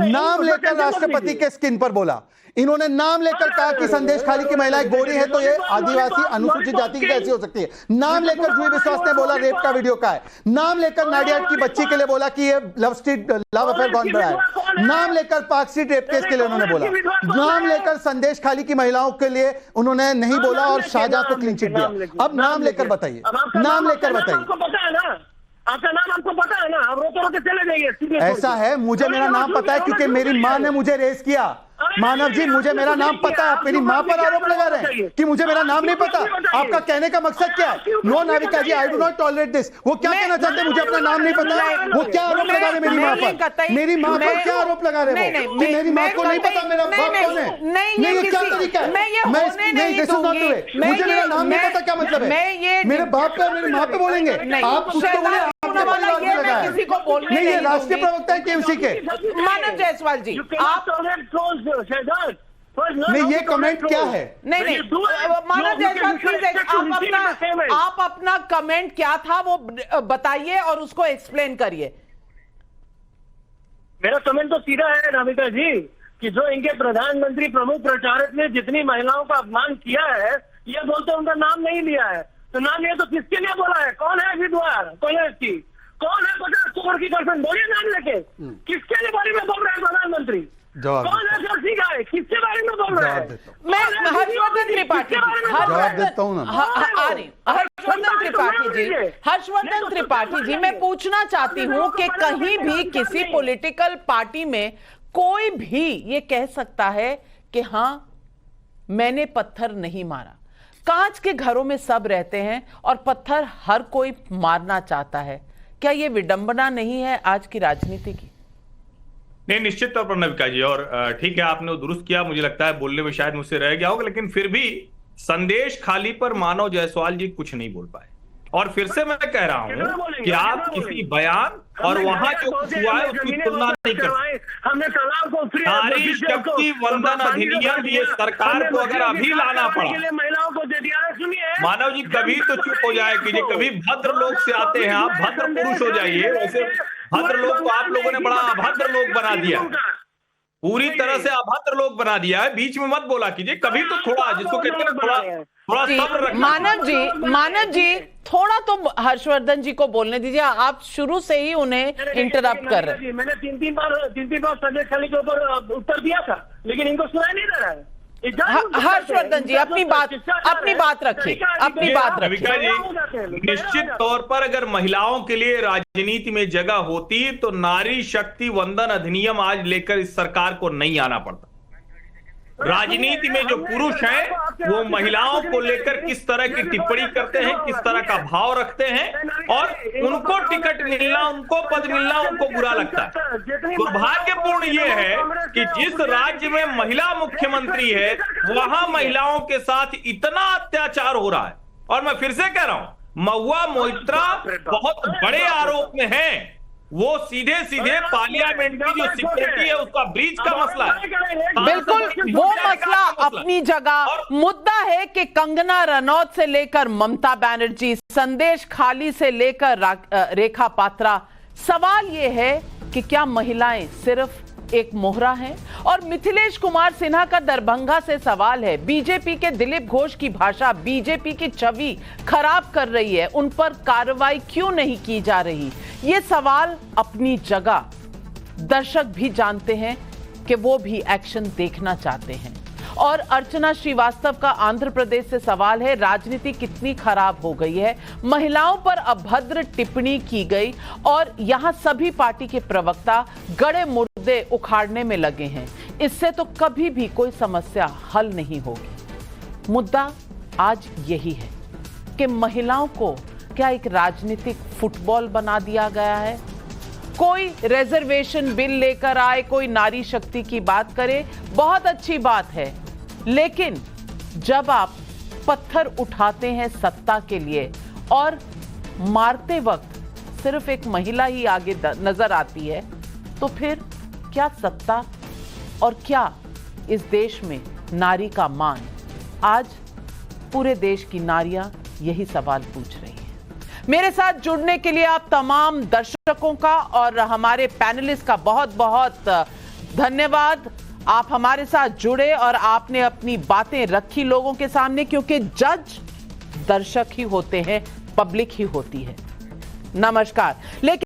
नाम लेकर राष्ट्रपति के स्किन पर बोला। इन्होंने नाम लेकर कहा कि संदेश खाली की महिलाएं गोरी है तो ये आदिवासी अनुसूचित अनुसूचित जाति की कैसी हो सकती है? नाम लेकर जूही विश्वास ने बोला रेप का वीडियो का है, नाम लेकर नाडिया की बच्ची के लिए बोला कि ये लव अफेयर गॉन बड़ा है, नाम लेकर पार्क स्ट्रीट रेप केस के लिए उन्होंने बोला, नाम लेकर संदेश खाली की महिलाओं के लिए उन्होंने नहीं बोला और शाहजहां को क्लीन चिट दिया। अब नाम लेकर बताइए, नाम लेकर बताइए। आपको पता है ना, आपका नाम आपको पता है ना, आप रोते रोते चले जाइए। ऐसा है, मुझे मेरा नाम पता है क्योंकि मेरी मां ने मुझे रेस किया। मानव जी, मुझे मेरा नाम पता है। आप मेरी मां पर आरोप लगा रहे हैं कि मुझे मेरा नाम नहीं पता। आपका कहने का मकसद क्या है? No Navika ji, I do not tolerate this. वो क्या कहना चाहते हैं? मुझे अपना नाम नहीं पता। वो क्या आरोप लगा रहे मेरी मां पर? मेरी मां पर क्या आरोप लगा रहे हैं? मेरी मां को नहीं पता मेरा बाप कौन है? नहीं, ये क्या तरीका है? नहीं, this is not the way. मुझे मेरा नाम नहीं पता क्या मतलब है? मेरे बाप पे, मेरी मां पे बोलेंगे आप? कुछ तो बोले, किसी को बोलने नहीं। ये राष्ट्रीय प्रवक्ता है टीएमसी के। मानव जायसवाल जी, आप नहीं, ये कमेंट क्या है? नहीं, मानव जायसवाल प्लीज आप अपना कमेंट क्या था वो बताइए और उसको एक्सप्लेन करिए। मेरा कमेंट तो सीधा है नाविका जी, कि जो इनके प्रधानमंत्री प्रमुख प्रचारक ने जितनी महिलाओं का अपमान किया है, ये बोलते उनका नाम नहीं लिया है। तो नाम लिया तो किसके लिए बोला है? कौन है विधवा कॉलेज की? कौन है 50 कुमार की गर्लफ्रेंड? बोलिए नाम लेके। किसके लिए बारे में बोल रहे हैं प्रधानमंत्री? कौन है जर्सी का है? किसके बारे में बोल रहे हैं? मैं हर्षवर्धन त्रिपाठी जी मैं पूछना चाहती हूँ कि कहीं भी किसी पॉलिटिकल पार्टी में कोई भी ये कह सकता है कि हाँ मैंने पत्थर नहीं मारा। कांच के घरों में सब रहते हैं और पत्थर हर कोई मारना चाहता है। क्या ये विडंबना नहीं है आज की राजनीति की? नहीं, निश्चित तौर पर नविका जी, और ठीक है आपने वो दुरुस्त किया। मुझे लगता है बोलने में शायद मुझसे रह गया होगा, लेकिन फिर भी संदेश खाली पर मानव जायसवाल जी कुछ नहीं बोल पाए। और फिर से मैं कह रहा हूं कि आप किसी बयान और वहां जो कुछ हुआ है उसकी तुलना नहीं कर सकते। नारी शक्ति वंदन अधिनियम ये सरकार को अगर अभी लाना पड़ा, महिलाओं को दे दिया है। सुनिए मानव जी, कभी तो चुप हो जाए कीजिए। कभी भद्र लोग से आते हैं आप, भद्र पुरुष हो जाइए। वैसे भद्र लोग को आप लोगों ने बड़ा अभद्र लोग बना दिया, पूरी तरह से अभद्र लोग बना दिया है। बीच में मत बोला कीजिए, कभी तो थोड़ा, जिसको कहते हैं थोड़ा सब्र रखिए। मानव जी थोड़ा तो हर्षवर्धन जी को बोलने दीजिए। आप शुरू से ही उन्हें इंटरप्ट कर रहे हैं। मैंने तीन बार संदेश खाली के ऊपर उत्तर दिया था, लेकिन इनको सुनाई नहीं दे रहा है। हर्षवर्धन जी अपनी बात रखिए, अपनी बात रखिए। निश्चित तौर पर अगर महिलाओं के लिए राजनीति में जगह होती तो नारी शक्ति वंदन अधिनियम आज लेकर इस सरकार को नहीं आना पड़ता। राजनीति में जो पुरुष हैं वो महिलाओं को लेकर किस तरह की टिप्पणी करते हैं, किस तरह का भाव रखते हैं, और उनको टिकट मिलना, उनको पद मिलना उनको बुरा लगता है। दुर्भाग्यपूर्ण ये है कि जिस राज्य में महिला मुख्यमंत्री है वहां महिलाओं के साथ इतना अत्याचार हो रहा है। और मैं फिर से कह रहा हूं, महुआ मोइत्रा बहुत बड़े आरोप में है। वो सीधे पार्लियामेंट की जो सिक्योरिटी है उसका ब्रीच का मसला है। बिल्कुल, वो मसला अपनी जगह। मुद्दा है कि कंगना रनौत से लेकर ममता बनर्जी, संदेश खाली से लेकर रेखा पात्रा, सवाल ये है कि क्या महिलाएं सिर्फ एक मोहरा है? और मिथिलेश कुमार सिन्हा का दरभंगा से सवाल है, बीजेपी के दिलीप घोष की भाषा बीजेपी की छवि खराब कर रही है, उन पर कार्रवाई क्यों नहीं की जा रही? ये सवाल अपनी जगह। दर्शक भी जानते हैं कि वो भी एक्शन देखना चाहते हैं। और अर्चना श्रीवास्तव का आंध्र प्रदेश से सवाल है, राजनीति कितनी खराब हो गई है, महिलाओं पर अभद्र टिप्पणी की गई और यहां सभी पार्टी के प्रवक्ता गड़े मुर्दे उखाड़ने में लगे हैं। इससे तो कभी भी कोई समस्या हल नहीं होगी। मुद्दा आज यही है कि महिलाओं को क्या एक राजनीतिक फुटबॉल बना दिया गया है? कोई रिजर्वेशन बिल लेकर आए, कोई नारी शक्ति की बात करे, बहुत अच्छी बात है, लेकिन जब आप पत्थर उठाते हैं सत्ता के लिए और मारते वक्त सिर्फ एक महिला ही आगे नजर आती है, तो फिर क्या सत्ता और क्या इस देश में नारी का मान? आज पूरे देश की नारियां यही सवाल पूछ रही हैं। मेरे साथ जुड़ने के लिए आप तमाम दर्शकों का और हमारे पैनलिस्ट का बहुत बहुत धन्यवाद। आप हमारे साथ जुड़े और आपने अपनी बातें रखी लोगों के सामने, क्योंकि जज दर्शक ही होते हैं, पब्लिक ही होती है। नमस्कार। लेकिन